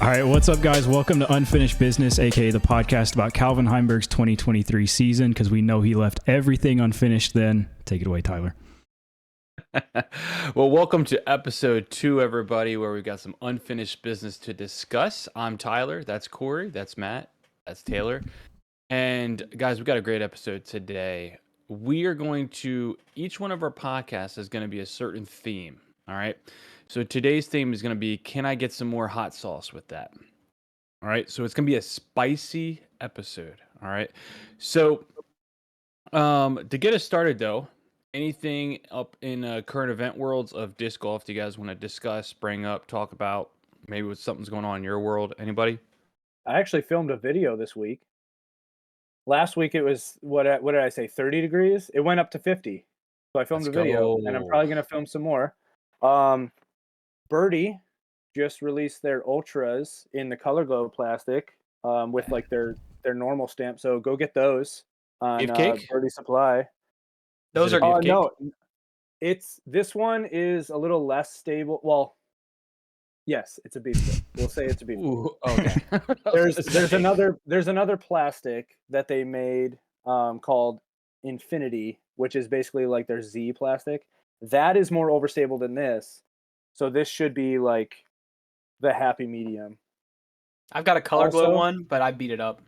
All right, what's up, guys? Welcome to Unfinished Business, aka the podcast about Calvin Heimberg's 2023 season, because we know he left everything unfinished then. Take it away, Tyler. Well, welcome to episode 2, everybody, where we've got some unfinished business to discuss. I'm Tyler. That's Corey. That's Matt. That's Taylor. And guys, we've got a great episode today. We are going to, each one of our podcasts is going to be a certain theme. All right. So today's theme is going to be, can I get some more hot sauce with that? All right. So it's going to be a spicy episode. All right. So to get us started, though, anything up in current event worlds of disc golf do you guys want to discuss, bring up, talk about? Maybe with something's going on in your world. Anybody? I actually filmed a video this week. Last week it was, what did I say, 30 degrees? It went up to 50. So I filmed Let's a video, and I'm probably go. going to film some more. Birdie just released their Ultras in the Color Glow plastic with like their normal stamp. So go get those on Gift cake? Birdie Supply. Is Those it are a gift cake? No, this one is a little less stable. Well, yes, it's a beef stick. We'll say it's a beef stick. Ooh, okay. There's another plastic that they made called Infinity, which is basically like their Z plastic. That is more overstable than this. So this should be like the happy medium. I've got a color glow Also- one, but I beat it up.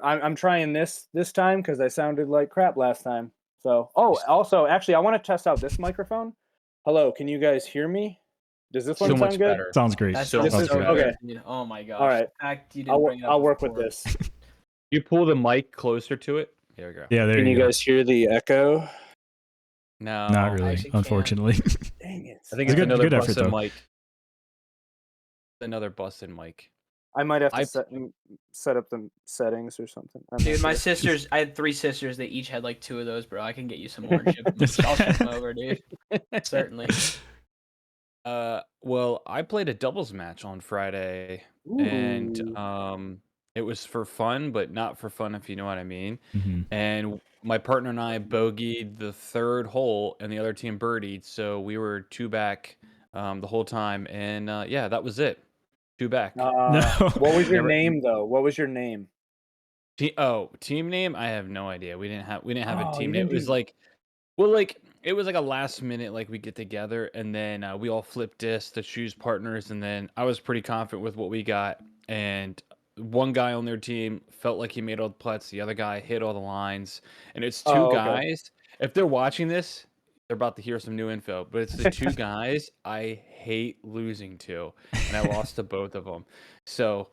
I'm trying this time because I sounded like crap last time. So also actually I want to test out this microphone. Hello, can you guys hear me? Does this So one much sound good? better. Sounds great. That's So This much is- better. okay. Dude. Oh my gosh. All right. In fact, you didn't bring it up I'll work with before. this. You pull the mic closer to it. There we go. Yeah, there Can you go. guys hear the echo? No, Not really, actually can't. unfortunately. Dang it. I think It's it's good- another good effort, busted though. mic. Another busted mic. I might have to I- set up the settings or something. I'm not Dude, my sure. sisters, I had 3 sisters. They each had like 2 of those, bro. I can get you some more. And I'll ship them over, dude. Certainly. Well, I played a doubles match on Friday, and Ooh. it was for fun, but not for fun, if you know what I mean. Mhm. And my partner and I bogeyed the 3rd hole, and the other team birdied, so we were 2 back the whole time. And yeah, that was it. 2 back. No. What was your Never- name though? What was your name? Team name? I have no idea. We didn't have a Oh, team you name. didn't It was do- like, it was like a last minute, like we get together, and then we all flip discs to choose partners, and then I was pretty confident with what we got, and one guy on their team felt like he made all the putts, the other guy hit all the lines, and it's 2 Oh, okay. guys. If they're watching this, they're about to hear some new info, but it's the 2 guys I hate losing to, and I lost to both of them. So,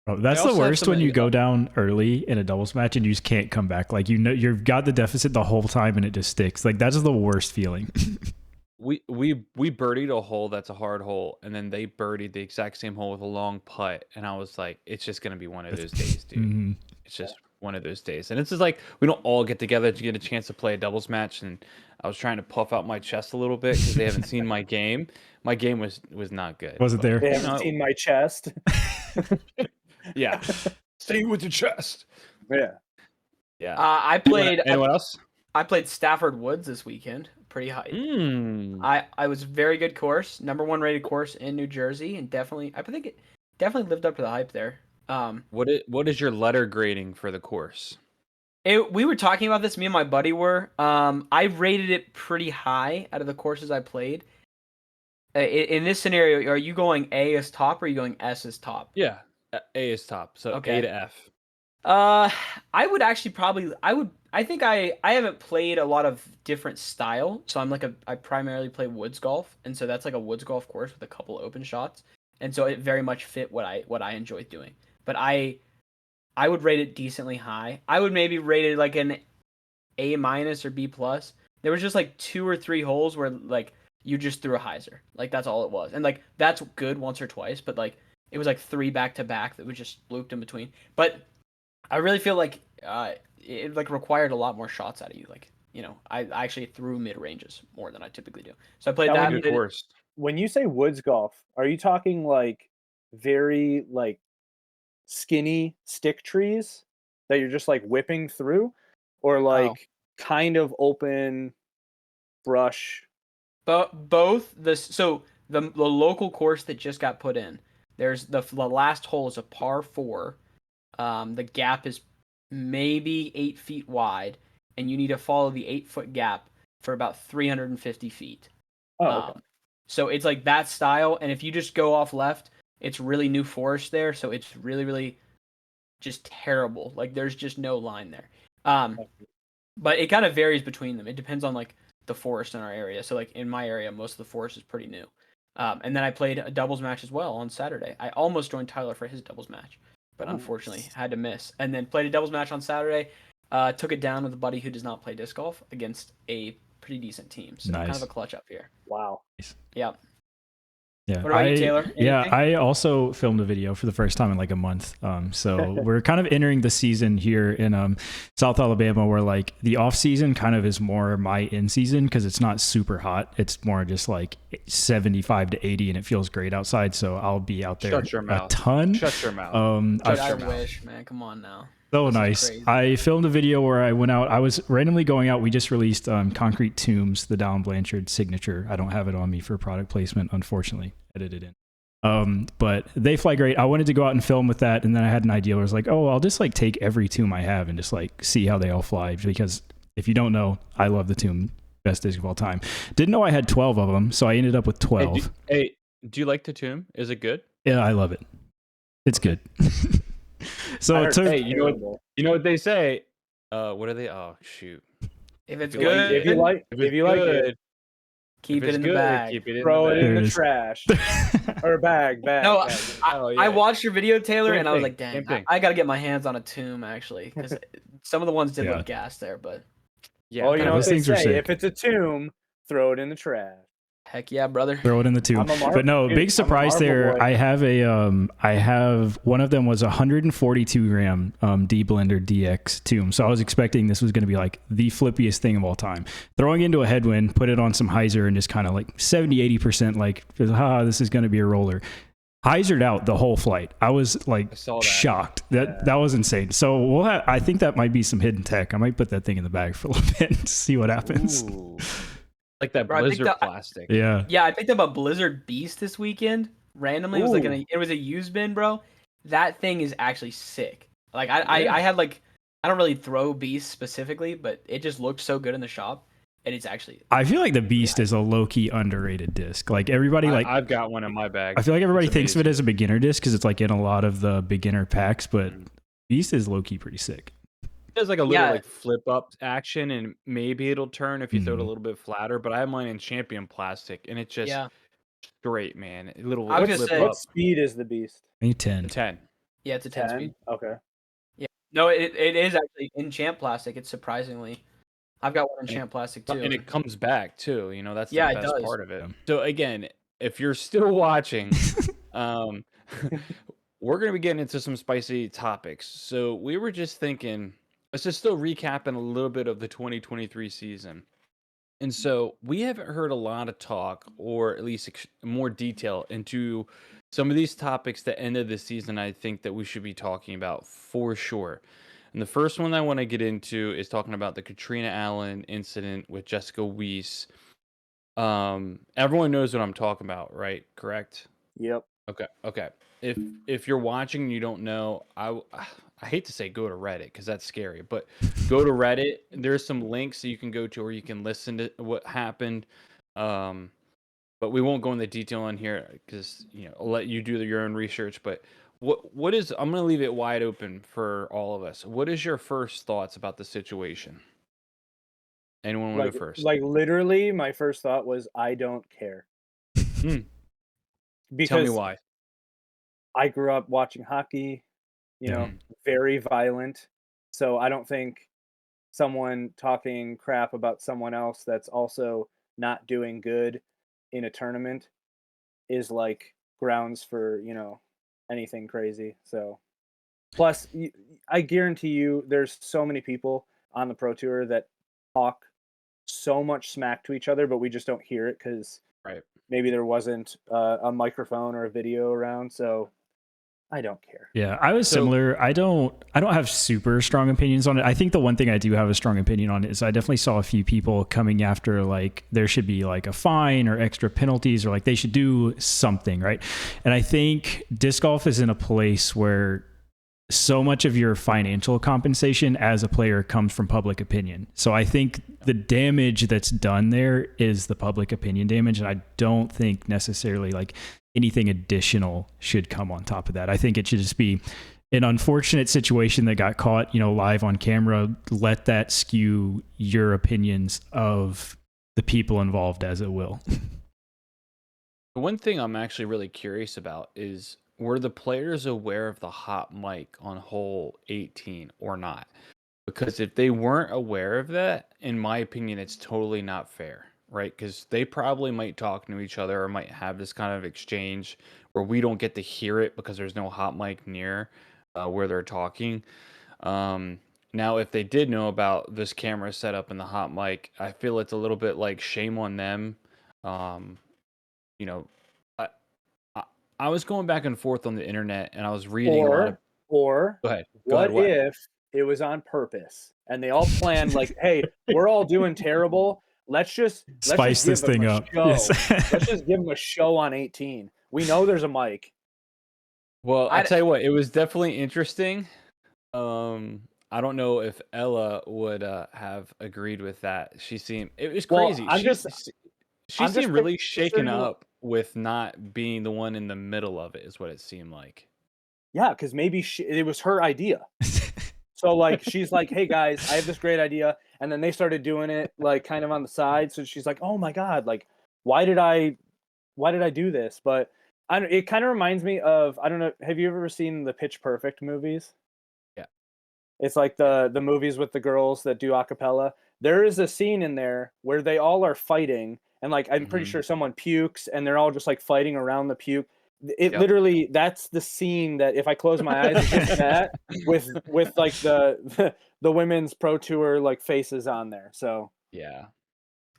Oh, that's I the also have worst some, when you go down early in a doubles match and you just can't come back. Like, you know, you've got the deficit the whole time and it just sticks. Like, that's the worst feeling. we birdied a hole that's a hard hole, and then they birdied the exact same hole with a long putt, and I was like, it's just gonna be one of those days, dude. Mhm. It's just one of those days, and it's just like we don't all get together to get a chance to play a doubles match. And I was trying to puff out my chest a little bit because they haven't seen my game. My game was not good. Was it there? They haven't No. seen my chest. Yeah, stay with the chest. Yeah. Yeah. I played Anyone else? I played Stafford Woods this weekend. Pretty high. I was very good course. #1 rated course in New Jersey, and I think it definitely lived up to the hype there. What is your letter grading for the course? We were talking about this. Me and my buddy were. I rated it pretty high out of the courses I played. In this scenario, are you going A as top or are you going S as top? Yeah, A is top, so Okay. A to F. I would actually I think I haven't played a lot of different style, so I primarily play woods golf, and so that's like a woods golf course with a couple open shots, and so it very much fit what I enjoy doing. But I would rate it decently high. I would maybe rate it like an A- or B+. There was just like 2 or 3 holes where like you just threw a hyzer, like that's all it was, and like that's good once or twice, but like it was like 3 back to back that was just looped in between. But I really feel like it like required a lot more shots out of you. Like, you know, I actually threw mid ranges more than I typically do. So I played That that. would Good course. When you say woods golf, are you talking like very like skinny stick trees that you're just like whipping through, or like kind of open brush? But both the local course that just got put in, There's the last hole is a par 4. The gap is maybe 8 feet wide, and you need to follow the 8-foot gap for about 350 feet. Oh, okay. So it's like that style, and if you just go off left, it's really New Forest there, so it's really, really just terrible. Like there's just no line there. But it kind of varies between them. It depends on like the forest in our area. So like in my area, most of the forest is pretty new. And then I played a doubles match as well on Saturday. I almost joined Tyler for his doubles match, but unfortunately had to miss. And then played a doubles match on Saturday. Took it down with a buddy who does not play disc golf against a pretty decent team. So kind of a clutch up here. Wow. Yeah. Yeah. What about you, Taylor? Anything? Yeah, I also filmed a video for the first time in like a month. So we're kind of entering the season here in South Alabama where like the off season kind of is more my in season because it's not super hot. It's more just like 75 to 80 and it feels great outside. So I'll be out there a ton. Shut your mouth. I wish, man. Come on now. So nice. I filmed a video where I went out. I was randomly going out. We just released Concrete Tombs, the Dallin Blanchard signature. I don't have it on me for product placement, unfortunately. Edited in. But they fly great. I wanted to go out and film with that, and then I had an idea where I was like, oh, I'll just like take every tomb I have and just like see how they all fly. Because if you don't know, I love the tomb, best disc of all time. Didn't know I had 12 of them, so I ended up with 12. Hey, do you like the tomb? Is it good? Yeah, I love it. It's good. So hey, you know what they say? What are they? Oh shoot! If it's good, if you like it, keep it in the bag. Throw it in the trash or bag. No, I watched your video, Taylor, and I was like, dang, I got to get my hands on a tomb actually because some of the ones did look gas there, but yeah. Well, you know what they say: if it's a tomb, throw it in the trash. Heck yeah, brother. Throw it in the tomb. But no, big surprise there. Boy. I have one of them was 142 gram D Blender DX tomb. So I was expecting this was going to be like the flippiest thing of all time. Throwing into a headwind, put it on some hyzer and just kind of like 70, 80% like, this is going to be a roller. Hyzered out the whole flight. I was like shocked. That was insane. So I think that might be some hidden tech. I might put that thing in the bag for a little bit and see what happens. Ooh. Like that Blizzard plastic. Yeah, I picked up a Blizzard Beast this weekend. Randomly, it was a used bin, bro. That thing is actually sick. Like I had like, I don't really throw Beast specifically, but it just looked so good in the shop, and it's actually. I feel like the Beast is a low key underrated disc. Like everybody, I've got one in my bag. I feel like everybody thinks of it as a beginner disc because it's like in a lot of the beginner packs, but Beast is low key pretty sick. There's like a little like flip up action, and maybe it'll turn if you throw it a little bit flatter. But I have mine in champion plastic, and it's just straight, man. I was just saying, what speed is the Beast? 10. Yeah, it's a 10 speed. Okay. Yeah. No, it is actually in champ plastic. It's surprisingly, I've got one in champ plastic too, and it comes back too. You know, that's the best part of it. Yeah. So again, if you're still watching, we're gonna be getting into some spicy topics. So we were just thinking. Let's just still recapping a little bit of the 2023 season. And so we haven't heard a lot of talk, or at least more detail into some of these topics that ended the season. I think that we should be talking about for sure. And the first one I want to get into is talking about the Catrina Allen incident with Jessica Weese. Everyone knows what I'm talking about, right? Correct? Yep. Okay. If you're watching and you don't know, I hate to say go to Reddit because that's scary, but go to Reddit. There's some links that you can go to where you can listen to what happened. But we won't go into detail on here because I'll let you do your own research. But what is I'm gonna leave it wide open for all of us. What is your first thoughts about the situation? Anyone want to go first? Like literally, my first thought was I don't care. Because tell me why. I grew up watching hockey. Very violent. So I don't think someone talking crap about someone else that's also not doing good in a tournament is like grounds for, anything crazy. So plus I guarantee you there's so many people on the Pro Tour that talk so much smack to each other, but we just don't hear it because maybe there wasn't a microphone or a video around. So I don't care. Yeah, I was similar. I don't have super strong opinions on it. I think the one thing I do have a strong opinion on is I definitely saw a few people coming after like there should be like a fine or extra penalties or like they should do something, right? And I think disc golf is in a place where so much of your financial compensation as a player comes from public opinion. So I think the damage that's done there is the public opinion damage, and I don't think necessarily like anything additional should come on top of that. I think it should just be an unfortunate situation that got caught, live on camera. Let that skew your opinions of the people involved as it will. One thing I'm actually really curious about is, were the players aware of the hot mic on hole 18 or not? Because if they weren't aware of that, in my opinion, it's totally not fair, right? Because they probably might talk to each other or might have this kind of exchange where we don't get to hear it because there's no hot mic near where they're talking. Now, if they did know about this camera setup and the hot mic, I feel it's a little bit like shame on them. You know, I was going back and forth on the internet and I was reading a lot of. Or Go ahead. what if it was on purpose and they all planned like, hey, we're all doing terrible. Let's just spice this thing up. Yes. Let's just give them a show on 18. We know there's a mic. Well, I tell you what, it was definitely interesting. I don't know if Ella would have agreed with that. It was crazy. She seemed really shaken up with not being the one in the middle of it, is what it seemed like. Yeah, because maybe it was her idea. So like she's like, hey guys, I have this great idea, and then they started doing it like kind of on the side. So she's like, oh my god, like why did I do this? But it kind of reminds me of, I don't know, have you ever seen the Pitch Perfect movies? Yeah. It's like the movies with the girls that do a cappella. There is a scene in there where they all are fighting, and like I'm pretty sure someone pukes and they're all just like fighting around the puke. Literally, that's the scene that if I close my eyes, it's just that with like the women's pro tour like faces on there. So yeah.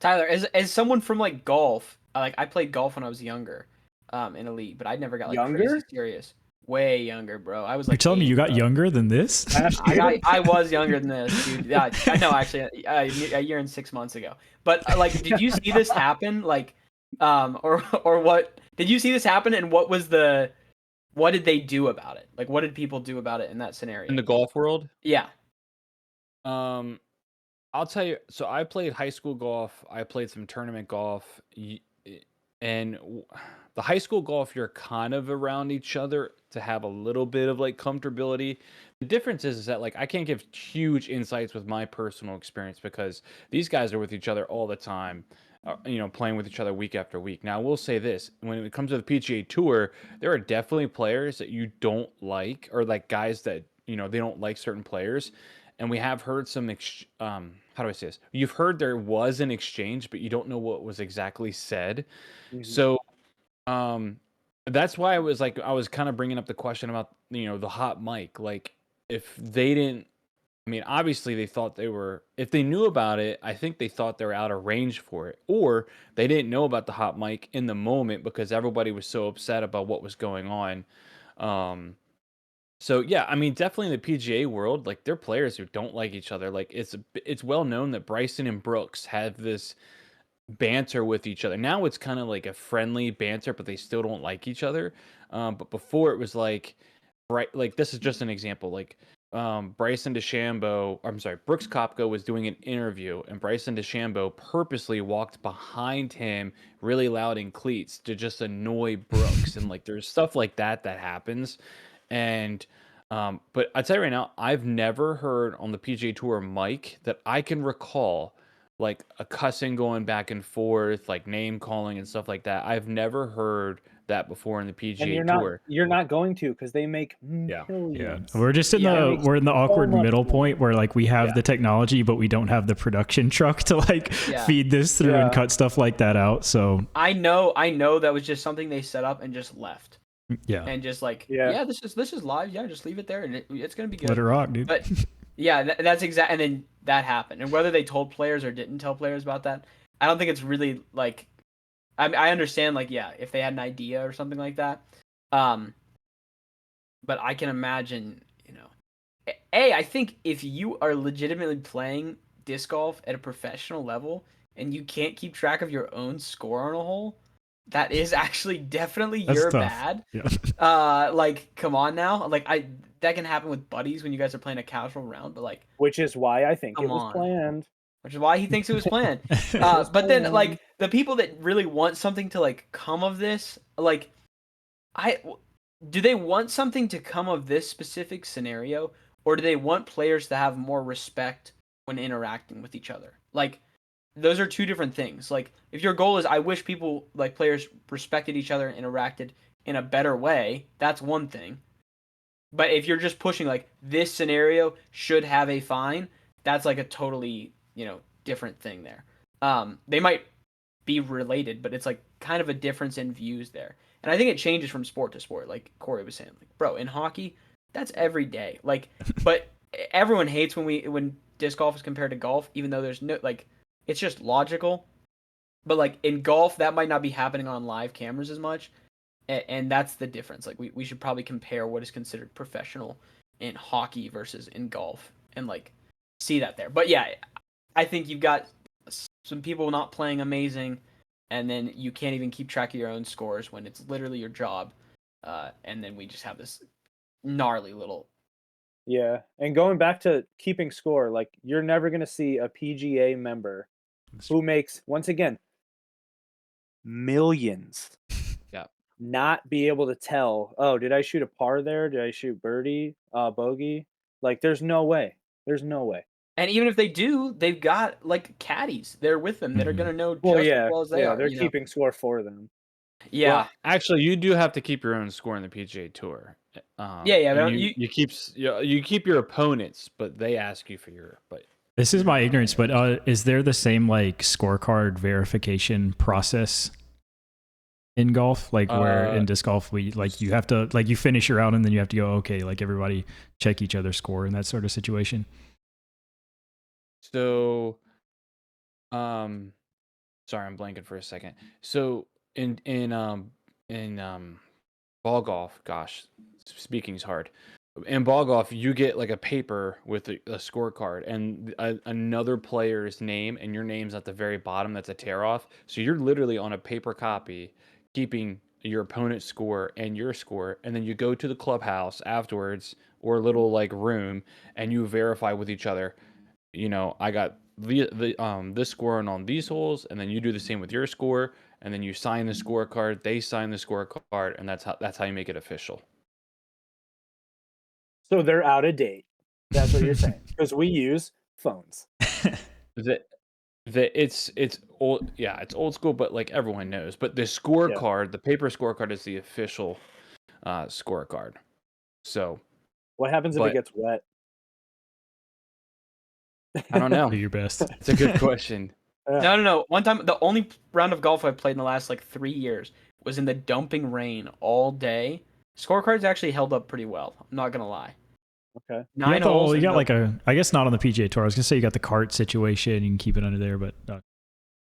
Tyler, as someone from like golf, like I played golf when I was younger, in elite, but I never got like crazy serious. Way younger, bro. I was like. You're telling me you got younger than this? I was younger than this, dude. Yeah, I know actually a year and 6 months ago. But like, did you see this happen? Like, or what? Did you see this happen? And what did they do about it? Like, what did people do about it in that scenario? In the golf world? Yeah. I'll tell you. So I played high school golf. I played some tournament golf, and the high school golf, you're kind of around each other to have a little bit of like comfortability. The difference is that like I can't give huge insights with my personal experience because these guys are with each other all the time, playing with each other week after week. Now, I will say this: when it comes to the PGA Tour, there are definitely players that you don't like, or like guys that they don't like certain players. And we have heard some, how do I say this? You've heard there was an exchange, but you don't know what was exactly said. Mm-hmm. So, that's why I was kind of bringing up the question about, the hot mic. Like, if they didn't, obviously they thought if they knew about it, I think they thought they were out of range for it. Or they didn't know about the hot mic in the moment because everybody was so upset about what was going on. So yeah, definitely in the PGA world, like, there are players who don't like each other. Like, it's well known that Bryson and Brooks have this banter with each other. Now it's kind of like a friendly banter, but they still don't like each other. But before it was like, right, like this is just an example. Like, Brooks Koepka was doing an interview, and Bryson DeChambeau purposely walked behind him really loud in cleats to just annoy Brooks, and like there's stuff like that happens. And but I tell you right now, I've never heard on the PGA Tour mic that I can recall like a cussing going back and forth, like name calling and stuff like that. I've never heard that before in the PGA Tour. You're not going to, because they make millions. Yeah. We're just in we're in the awkward middle point where like we have the technology, but we don't have the production truck to like feed this through and cut stuff like that out. So I know that was just something they set up and just left. Yeah. And just like, this is live. Yeah, just leave it there and it's going to be good. Let it rock, dude. But yeah, that's exact. And then that happened. And whether they told players or didn't tell players about that, I don't think it's really like, I understand, like, if they had an idea or something like that. but I can imagine, I think if you are legitimately playing disc golf at a professional level and you can't keep track of your own score on a hole, that is actually definitely That's your tough. bad. Yeah. Like, come on now. Like, that can happen with buddies when you guys are playing a casual round, but like, Which is why I think it come was on. planned. Which is why he thinks it was planned. was But then, planned. like, the people that really want something to like come of this, like, do they want something to come of this specific scenario, or do they want players to have more respect when interacting with each other? Like, those are two different things. Like, if your goal is I wish people, like, players respected each other and interacted in a better way, that's one thing. But if you're just pushing like this scenario should have a fine, that's like a totally, different thing there. They might be related, but it's like kind of a difference in views there. And I think it changes from sport to sport, like Corey was saying. Like, bro, in hockey, that's every day. Like, but everyone hates when disc golf is compared to golf, even though there's no like, it's just logical. But like in golf, that might not be happening on live cameras as much, and that's the difference. Like we should probably compare what is considered professional in hockey versus in golf, and like see that there. But yeah, I think you've got some people not playing amazing, and then you can't even keep track of your own scores when it's literally your job. And then we just have this gnarly little. Yeah, and going back to keeping score, like you're never gonna see a PGA member who makes, once again, millions. Yeah. Not be able to tell, oh, did I shoot a par there? Did I shoot birdie, bogey? Like, there's no way. There's no way. And even if they do, they've got like caddies there with them that are gonna know Well, just as yeah, well as they are. they're keeping score for them. Yeah. Well, actually, you do have to keep your own score in the PGA Tour. Yeah. And But you keep your opponents, but they ask you for your. But This is my ignorance, but is there the same like scorecard verification process in golf, like where in disc golf we like you have to like you finish your round and then you have to go okay, like everybody check each other's score in that sort of situation? So, sorry, I'm blanking for a second. So in ball golf, gosh, speaking is hard. In ball golf, you get like a paper with a scorecard and another player's name, and your name's at the very bottom. That's a tear off. So you're literally on a paper copy, keeping your opponent's score and your score, and then you go to the clubhouse afterwards or a little like room, and you verify with each other. I got this score on these holes, and then you do the same with your score, and then you sign the scorecard. They sign the scorecard, and that's how you make it official. So they're out of date. That's what you're saying. Because we use phones. It's old, yeah, it's old school, but like everyone knows. But the scorecard, the paper scorecard, is the official scorecard. So what happens if it gets wet? I don't know. Do your best. It's a good question. No. One time, the only round of golf I played in the last like 3 years was in the dumping rain all day. Scorecards actually held up pretty well. I'm not gonna lie. Okay. 9 holes. You got like I guess not on the PGA Tour. I was gonna say you got the cart situation. You can keep it under there, but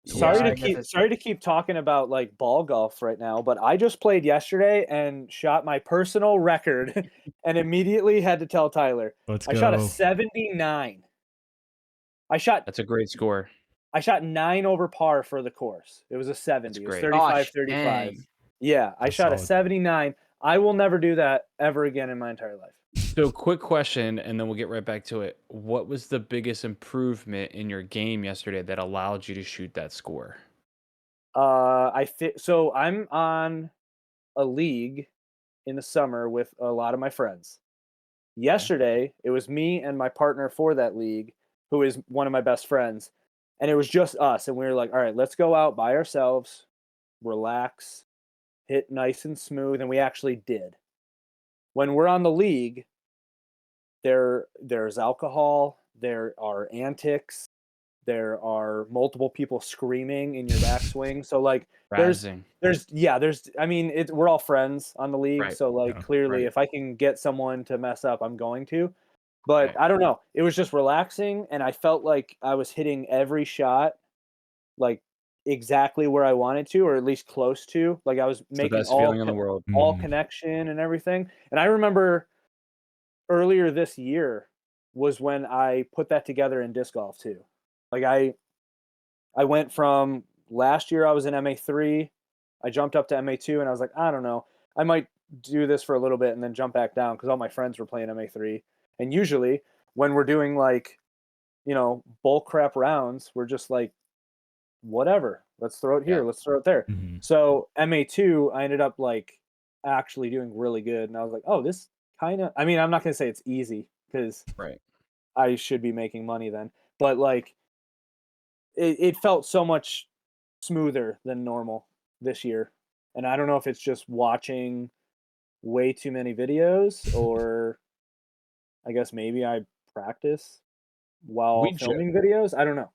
sorry to keep talking about like ball golf right now, but I just played yesterday and shot my personal record, and immediately had to tell Tyler. I shot a 79. That's a great score. I shot 9 over par for the course. It was a 70. It was 35-35. Yeah, I shot a 79. I will never do that ever again in my entire life. So, quick question, and then we'll get right back to it. What was the biggest improvement in your game yesterday that allowed you to shoot that score? So I'm on a league in the summer with a lot of my friends. Yesterday, it was me and my partner for that league, who is one of my best friends, and it was just us. And we were like, all right, let's go out by ourselves, relax, hit nice and smooth. And we actually did. When we're on the league, there's alcohol, there are antics, there are multiple people screaming in your backswing. So like there's I mean, we're all friends on the league. Right. So like clearly if I can get someone to mess up, I'm going to. But I don't know. It was just relaxing, and I felt like I was hitting every shot like exactly where I wanted to, or at least close to. Like I was It's the making best feeling in the world. all connection and everything. And I remember earlier this year was when I put that together in disc golf too. Like I went from last year I was in MA3, I jumped up to MA2 and I was like, I don't know. I might do this for a little bit and then jump back down because all my friends were playing MA3. And usually when we're doing like, bull crap rounds, we're just like, whatever, let's throw it here, Yeah. let's throw it there. Mm-hmm. So MA2, I ended up like actually doing really good. And I was like, oh, this kind of, I mean, I'm not going to say it's easy because Right. I should be making money then, but like it felt so much smoother than normal this year. And I don't know if it's just watching way too many videos or I guess maybe I practice while We jo- filming videos. I don't know.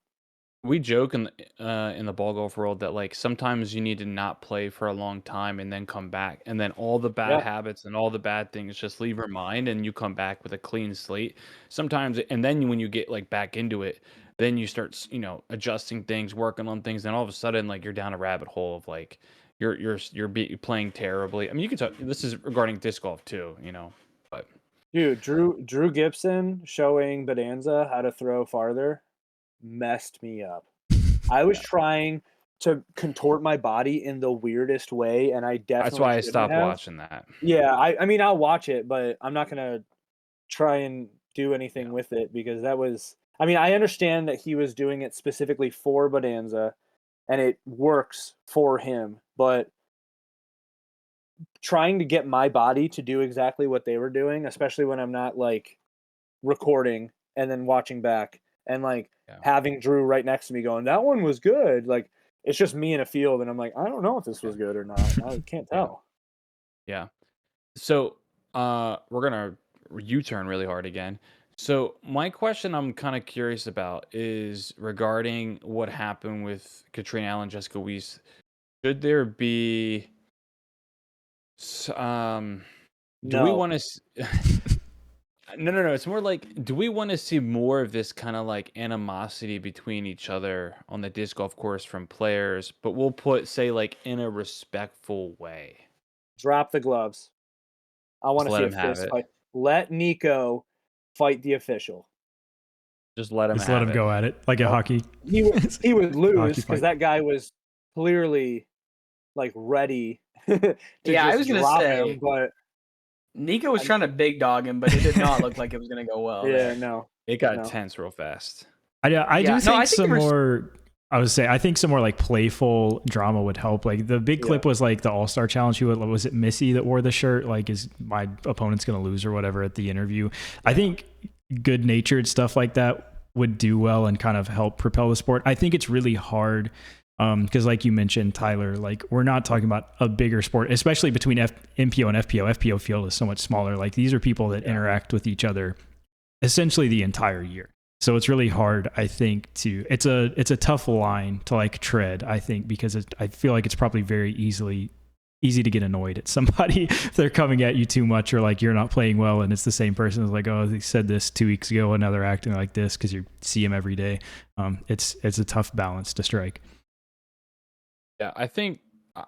we joke in the ball golf world that like sometimes you need to not play for a long time and then come back, and then all the bad Yeah. habits and all the bad things just leave your mind and you come back with a clean slate sometimes. And then when you get like back into it, then you start adjusting things, working on things, and all of a sudden like you're down a rabbit hole of like you're playing terribly. I mean, you can talk, this is regarding disc golf too, but Dude, Drew Gibson showing Bonanza how to throw farther messed me up. I was trying to contort my body in the weirdest way, and I that's definitely why I shouldn't stopped have. watching that. Yeah, I mean, I'll watch it, but I'm not gonna try and do anything Yeah. with it because that was. I mean, I understand that he was doing it specifically for Bonanza, and it works for him, but trying to get my body to do exactly what they were doing, especially when I'm not like recording and then watching back and like Yeah. having Drew right next to me going, that one was good. Like it's just me in a field and I'm like, I don't know if this was good or not. I can't tell. Yeah. So we're gonna U-turn really hard again. So my question I'm kind of curious about is regarding what happened with Katrina Allen, Jessica Weese. Should there be do we No. want to no, it's more like, do we want to see more of this kind of like animosity between each other on the disc golf course from players, but we'll put say like in a respectful way? Drop the gloves. I want Just to let see a him have fist it. fight. Let Nico fight the official. Just let him Just let have him it. go at it like a hockey. He would lose Hockey because fight. that guy was clearly like ready to Yeah, I just was gonna drop say him. But Nico was trying to big dog him, but it did not look like it was gonna go well. yeah, there. no. It got No. tense real fast. I do Yeah, think no, I think some there was- more. I would say I think some more like playful drama would help. Like the big clip was like the All-Star Challenge. Who was it? Missy that wore the shirt. Like, is my opponent's gonna lose or whatever at the interview? I think good-natured stuff like that would do well and kind of help propel the sport. I think it's really hard because, like you mentioned, Tyler, like we're not talking about a bigger sport, especially between MPO and FPO. FPO field is so much smaller. Like these are people that interact with each other essentially the entire year. So it's really hard, I think, it's a tough line to like tread, I think, because I feel like it's probably very easy to get annoyed at somebody if they're coming at you too much or like you're not playing well and it's the same person who's like, oh, they said this 2 weeks ago and now they're acting like this because you see them every day. It's a tough balance to strike. Yeah, I think.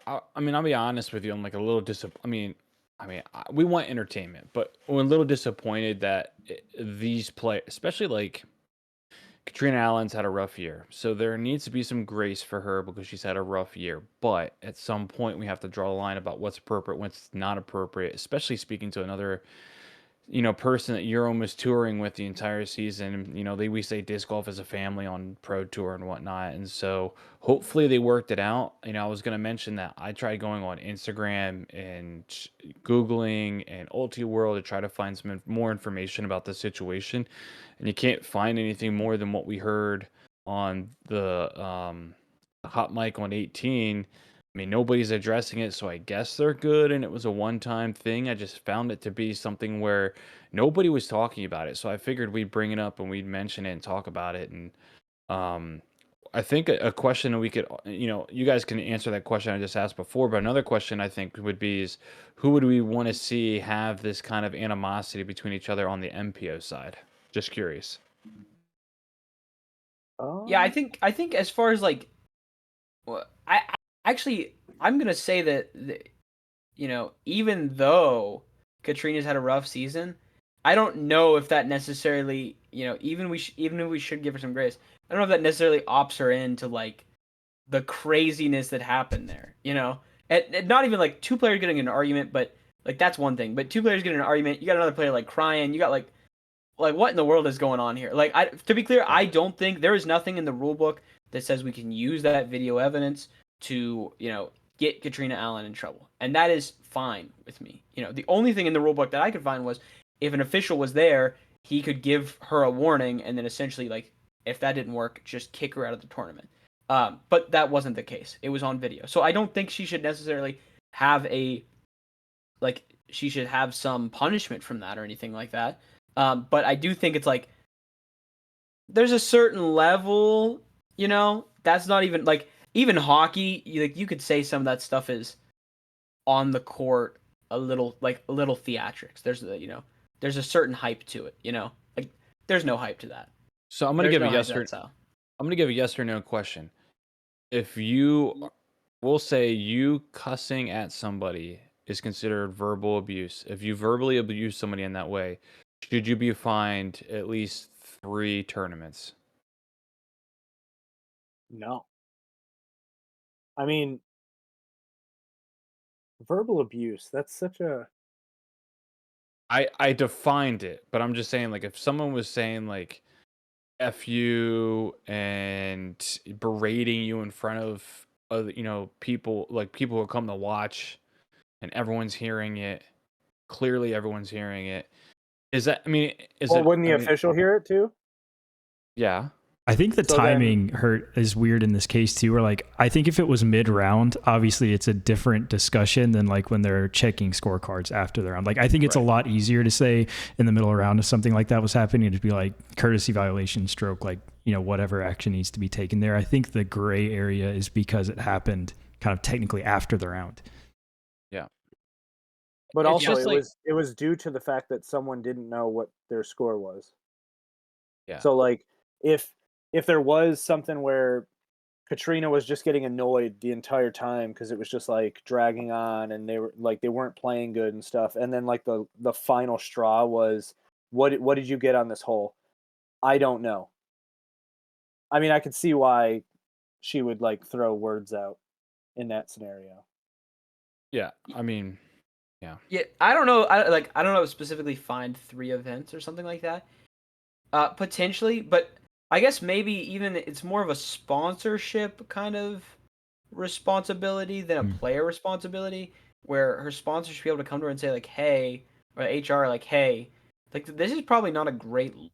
I mean, I'll be honest with you. I'm like a little disappointed. We want entertainment, but we're a little disappointed that these players, especially like Katrina Allen's had a rough year. So there needs to be some grace for her because she's had a rough year. But at some point, we have to draw a line about what's appropriate, what's not appropriate, especially speaking to another person that you're almost touring with the entire season. We say disc golf is a family on Pro Tour and whatnot. And so hopefully they worked it out. I was going to mention that I tried going on Instagram and Googling and Ulti World to try to find some more information about the situation. And you can't find anything more than what we heard on the hot mic on 18. I mean, nobody's addressing it, so I guess they're good, and it was a one-time thing. I just found it to be something where nobody was talking about it, so I figured we'd bring it up and we'd mention it and talk about it. And I think a question we could, you guys can answer that question I just asked before, but another question I think would be is who would we want to see have this kind of animosity between each other on the MPO side? Just curious. Yeah, I think as far as like Well, I'm gonna say that even though Catrina's had a rough season, I don't know if that necessarily, even if we should give her some grace, I don't know if that necessarily opts her into like the craziness that happened there. And not even like two players getting in an argument, but like that's one thing. But two players getting in an argument, you got another player like crying, you got like what in the world is going on here? Like, to be clear, I don't think there is nothing in the rule book that says we can use that video evidence to, get Catrina Allen in trouble, and that is fine with me. The only thing in the rule book that I could find was if an official was there, he could give her a warning, and then essentially, like, if that didn't work, just kick her out of the tournament. But that wasn't the case. It was on video, so I don't think she should necessarily have she should have some punishment from that or anything like that. But I do think it's like there's a certain level, that's not even like even hockey. You could say some of that stuff is on the court a little theatrics. There's a certain hype to it, like there's no hype to that. So I'm gonna give a yes or no question. If we'll say you cussing at somebody is considered verbal abuse. If you verbally abuse somebody in that way, should you be fined at least 3 tournaments? No. I mean, verbal abuse, that's such a... I defined it, but I'm just saying, like, if someone was saying, like, F you and berating you in front of people, like, people who come to watch and everyone's hearing it, clearly everyone's hearing it. Wouldn't the official hear it too? Yeah. I think the timing is weird in this case too. Where like I think if it was mid round, obviously it's a different discussion than like when they're checking scorecards after the round. Like I think it's a lot easier to say in the middle of the round if something like that was happening, to be like courtesy violation, stroke, like whatever action needs to be taken there. I think the gray area is because it happened kind of technically after the round. Yeah. But also it was due to the fact that someone didn't know what their score was. Yeah. So like if there was something where Catrina was just getting annoyed the entire time because it was just like dragging on and they weren't playing good and stuff, and then like the final straw was what did you get on this hole? I don't know. I mean, I could see why she would like throw words out in that scenario. Yeah, I mean, yeah. Yeah, I don't know. I don't know. Specifically, find 3 events or something like that. Potentially, but I guess maybe even it's more of a sponsorship kind of responsibility than a player responsibility, where her sponsor should be able to come to her and say like, "Hey," or HR like, "Hey, like this is probably not a great look.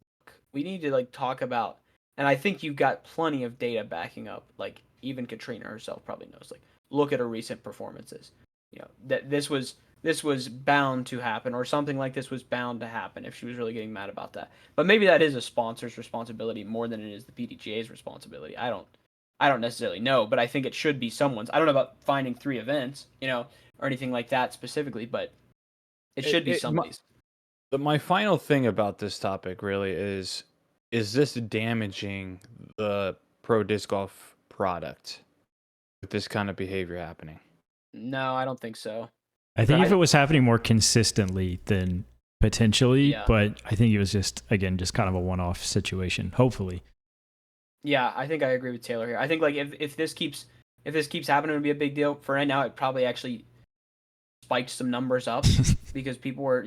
We need to like talk about." And I think you've got plenty of data backing up. Like even Catrina herself probably knows. Like, look at her recent performances. That this was bound to happen, or something like this was bound to happen if she was really getting mad about that. But maybe that is a sponsor's responsibility more than it is the PDGA's responsibility. I don't necessarily know, but I think it should be someone's. I don't know about finding 3 events, or anything like that specifically, but it should be somebody's. My final thing about this topic really is this damaging the pro disc golf product with this kind of behavior happening? No, I don't think so. I think if it was happening more consistently, then potentially, but I think it was just kind of a one-off situation, hopefully. Yeah, I think I agree with Taylor here. I think like if this keeps happening, it would be a big deal. For right now, it probably actually spiked some numbers up because people were,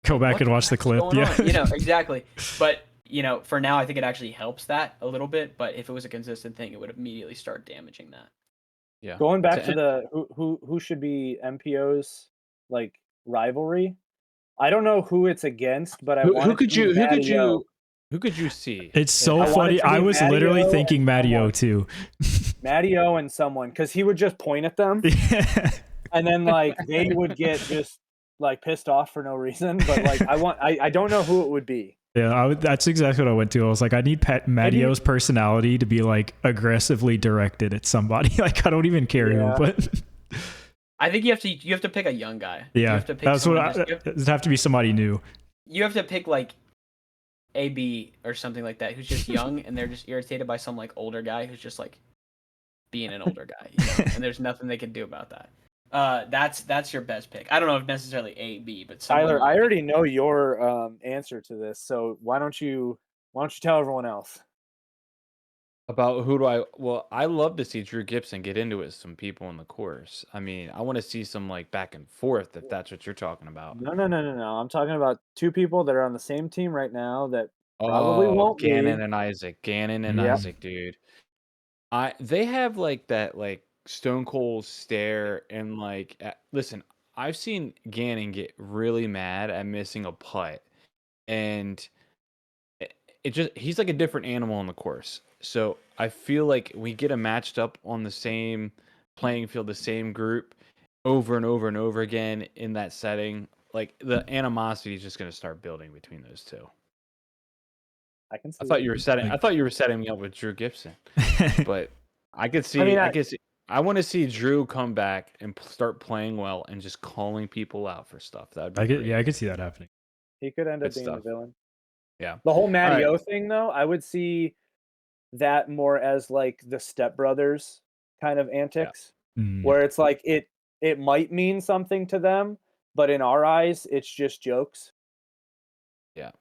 go back and watch the clip. Yeah, exactly. But for now, I think it actually helps that a little bit. But if it was a consistent thing, it would immediately start damaging that. Yeah. Going back to the who should be MPO's like rivalry. I don't know who it's against, but who could you see? It's so funny. I was literally thinking Matteo too. Matteo and someone, because he would just point at them, and then like they would get just like pissed off for no reason. But like I don't know who it would be. Yeah, that's exactly what I went to. I was like, I need Matteo's personality to be like aggressively directed at somebody. Like, I don't even care who, but I think you have to pick a young guy. Yeah, you have to pick that's what it'd have to be somebody new. You have to pick like AB or something like that, who's just young and they're just irritated by some like older guy who's just like being an older guy, and there's nothing they can do about that. That's your best pick. I don't know if necessarily A, B, but Tyler, I already know your answer to this, so why don't you tell everyone else? About who do I? Well, I love to see Drew Gibson get into it with some people in the course. I mean, I want to see some like back and forth if that's what you're talking about. No. I'm talking about two people that are on the same team right now that probably won't Gannon be. and Isaac. Gannon and Yep. Isaac, dude. They have like that like stone cold stare and like listen, I've seen Gannon get really mad at missing a putt, and it just he's like a different animal on the course. So I feel like we get him matched up on the same playing field, the same group over and over and over again in that setting. Like the animosity is just going to start building between those two. I can see. I thought you were setting me up with Drew Gibson, but I could see. I guess I want to see Drew come back and start playing well and just calling people out for stuff. That would be great. I could see that happening. He could end up Good being stuff. the villain. Yeah. The whole Matty O thing, though, I would see that more as like the stepbrothers kind of antics, where it's like it might mean something to them, but in our eyes, it's just jokes. Yeah.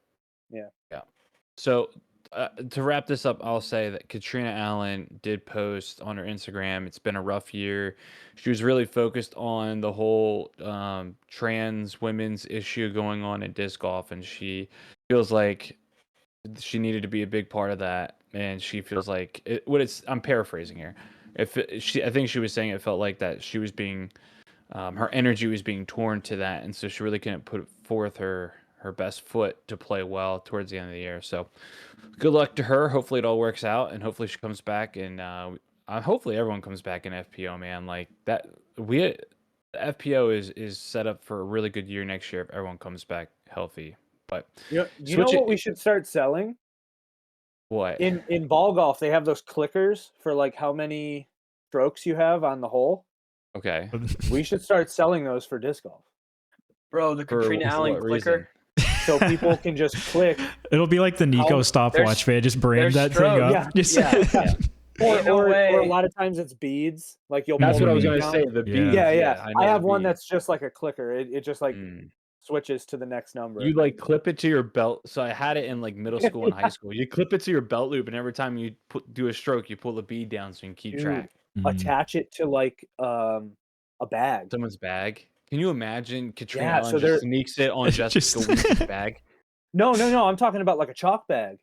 Yeah. So to wrap this up, I'll say that Catrina Allen did post on her Instagram. It's been a rough year. She was really focused on the whole trans women's issue going on in disc golf, and she feels like she needed to be a big part of that. And she feels like I'm paraphrasing here. I think she was saying it felt like that she was being, her energy was being torn to that, and so she really couldn't put forth her best foot to play well towards the end of the year. So good luck to her. Hopefully it all works out, and hopefully she comes back, and hopefully everyone comes back in FPO, man. Like that, the FPO is set up for a really good year next year if everyone comes back healthy. But you know what we should start selling? What? In ball golf, they have those clickers for like how many strokes you have on the hole. Okay. We should start selling those for disc golf. Bro, the Catrina Allen clicker. So people can just click. It'll be like the Nico stopwatch, man. Just brand that thing up. Yeah. Or a lot of times it's beads. Like That's what I was going to say. The beads. Yeah. I have one that's just like a clicker. It just like switches to the next number. You like clip it to your belt. So I had it in like middle school and high school. You clip it to your belt loop, and every time you do a stroke, you pull the bead down so you can keep track. Attach it to like a bag. Someone's bag. Can you imagine Catrina Allen just sneaks it on Jessica Weese's bag? No. I'm talking about like a chalk bag.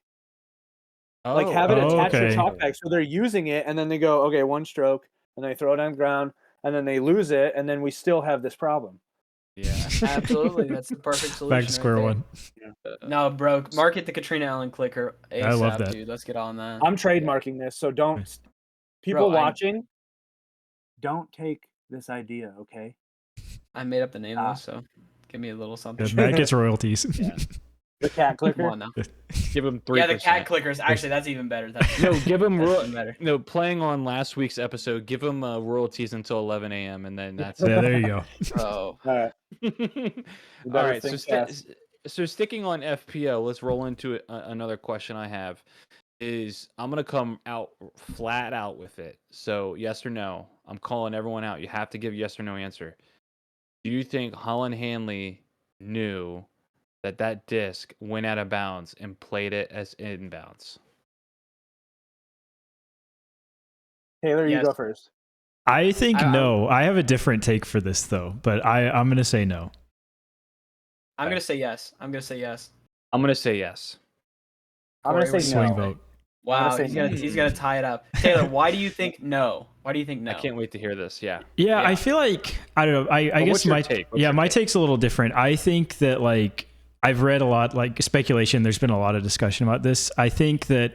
Like have it attached to a chalk bag. So they're using it, and then they go, okay, one stroke, and they throw it on the ground, and then they lose it, and then we still have this problem. Yeah, absolutely. That's the perfect solution. Back to square one. Yeah. No, bro, market the Catrina Allen clicker ASAP, I love that. dude. Let's get on that. I'm trademarking this, so don't people watching. Don't take this idea, okay? I made up the name though, so give me a little something. That gets royalties. The cat clicker. Come on now. Give him 3%. Yeah, the cat clickers. Actually, that's even better. Give him better. Playing on last week's episode, give him royalties until 11 a.m. and then that's yeah. There you go. Oh, all right. All right. So sticking on FPO, let's roll into another question I have. I'm gonna come out flat out with it. So yes or no? I'm calling everyone out. You have to give yes or no answer. Do you think Holyn Handley knew that disc went out of bounds and played it as inbounds? Taylor, you go first. I think no. I have a different take for this though, but I'm gonna say no. I'm gonna say yes. I'm gonna say yes. I'm gonna say yes. I'm gonna say swing no. vote. Wow, he's gonna tie it up. Taylor, why do you think no? Why do you think no? I can't wait to hear this. Yeah. I feel like I don't know. I guess my take. My take's a little different. I think that like I've read a lot, like speculation. There's been a lot of discussion about this. I think that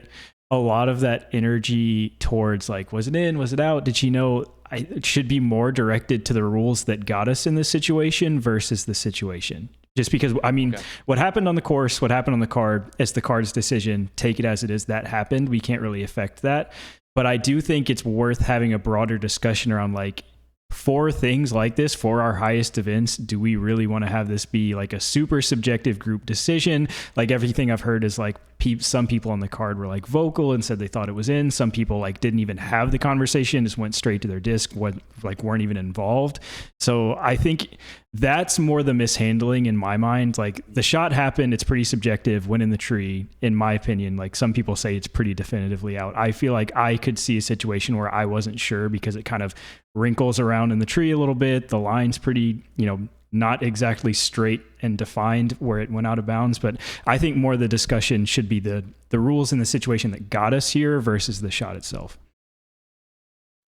a lot of that energy towards like, was it in? Was it out? Did she know? It should be more directed to the rules that got us in this situation versus the situation. Just because, I mean, what happened on the course, what happened on the card, it's the card's decision. Take it as it is. That happened. We can't really affect that. But I do think it's worth having a broader discussion around like, for things like this, for our highest events, do we really want to have this be like a super subjective group decision? Like everything I've heard is like some people on the card were like vocal and said they thought it was in. Some people like didn't even have the conversation, just went straight to their disc, weren't even involved. So I think that's more the mishandling in my mind. Like the shot happened, it's pretty subjective, went in the tree, in my opinion. Like some people say it's pretty definitively out. I feel like I could see a situation where I wasn't sure because it kind of wrinkles around in the tree a little bit. The line's pretty, not exactly straight and defined where it went out of bounds. But I think more of the discussion should be the rules in the situation that got us here versus the shot itself.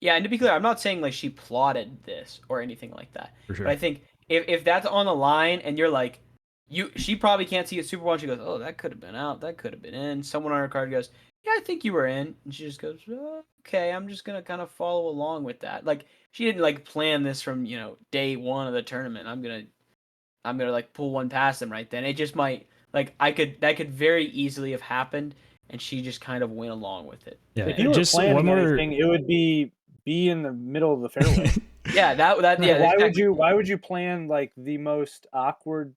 Yeah, and to be clear, I'm not saying like she plotted this or anything like that. For sure. But I think if that's on the line and you're like, she probably can't see it super well. She goes, oh, that could have been out. That could have been in. Someone on her card goes, yeah, I think you were in. And she just goes, okay, I'm just going to kind of follow along with that. Like, she didn't like plan this from, day one of the tournament. I'm going to like pull one past them right then. It just might, like, that could very easily have happened. And she just kind of went along with it. Yeah. If you were planning anything, it would be in the middle of the fairway. Yeah, yeah. Why would you plan like the most awkward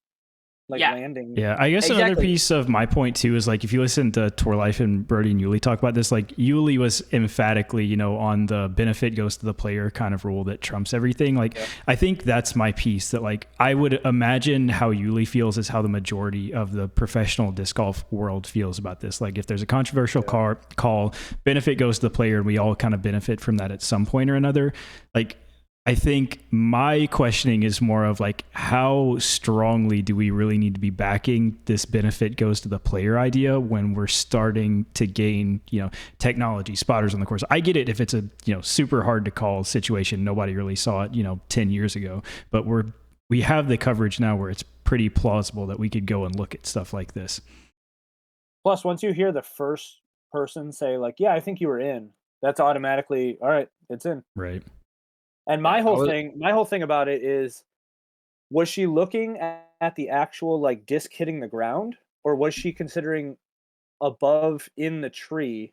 landing? Yeah, I guess another piece of my point too is like if you listen to Tour Life and Brody and Yuli talk about this, like Yuli was emphatically, on the benefit goes to the player kind of rule that trumps everything. Like I think that's my piece, that like I would imagine how Yuli feels is how the majority of the professional disc golf world feels about this. Like if there's a controversial call, benefit goes to the player and we all kind of benefit from that at some point or another. Like I think my questioning is more of like, how strongly do we really need to be backing this benefit goes to the player idea when we're starting to gain, technology, spotters on the course? I get it if it's a, super hard to call situation. Nobody really saw it, 10 years ago, but we have the coverage now where it's pretty plausible that we could go and look at stuff like this. Plus, once you hear the first person say like, yeah, I think you were in, that's automatically, all right, it's in. Right. And my whole thing about it is, was she looking at the actual like disc hitting the ground, or was she considering above in the tree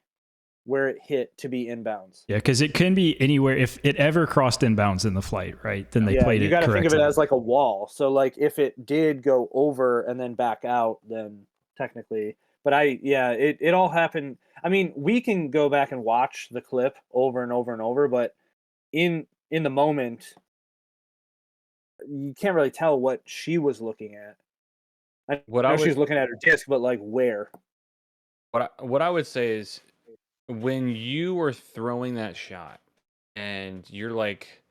where it hit to be inbounds? Yeah, because it can be anywhere. If it ever crossed inbounds in the flight, right, then they played it correctly. You got to think of it as like a wall. So like if it did go over and then back out, then technically. But it all happened. I mean, we can go back and watch the clip over and over and over, but in the moment, you can't really tell what she was looking at. I know she's looking at her disc, but like where? What I would say is, when you were throwing that shot, and you're like,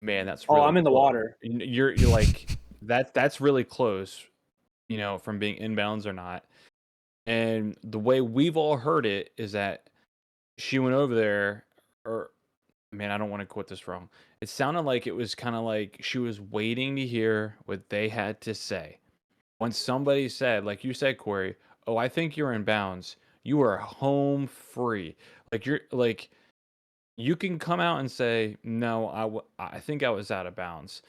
man, that's really I'm in the water. You're like that's really close, from being inbounds or not. And the way we've all heard it is that she went over there, or man, I don't want to quote this wrong. It sounded like it was kind of like she was waiting to hear what they had to say. When somebody said, like you said, Corey, oh, I think you're in bounds, you are home free. Like you can come out and say, no, I think I was out of bounds.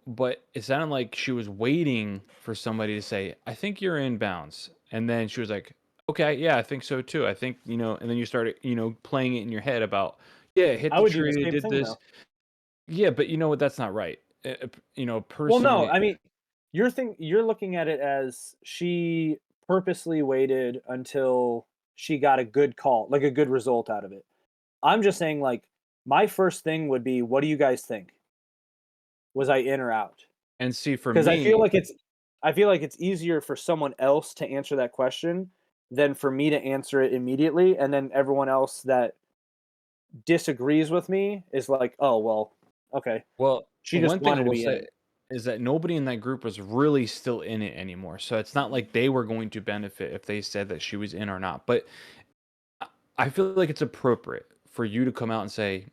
But it sounded like she was waiting for somebody to say, I think you're in bounds. And then she was like, okay, yeah, I think so too. I think, and then you started, playing it in your head about, hit the tree, did this. Though. Yeah, but you know what? That's not right. Personally. Well, no, I mean, you're looking at it as she purposely waited until she got a good call, like a good result out of it. I'm just saying, like, my first thing would be, what do you guys think? Was I in or out? And see, for me, because I feel like it's easier for someone else to answer that question than for me to answer it immediately, and then everyone else that disagrees with me is like, oh well, okay. Well, she just wanted to be in. Is that nobody in that group was really still in it anymore. So it's not like they were going to benefit if they said that she was in or not. But I feel like it's appropriate for you to come out and say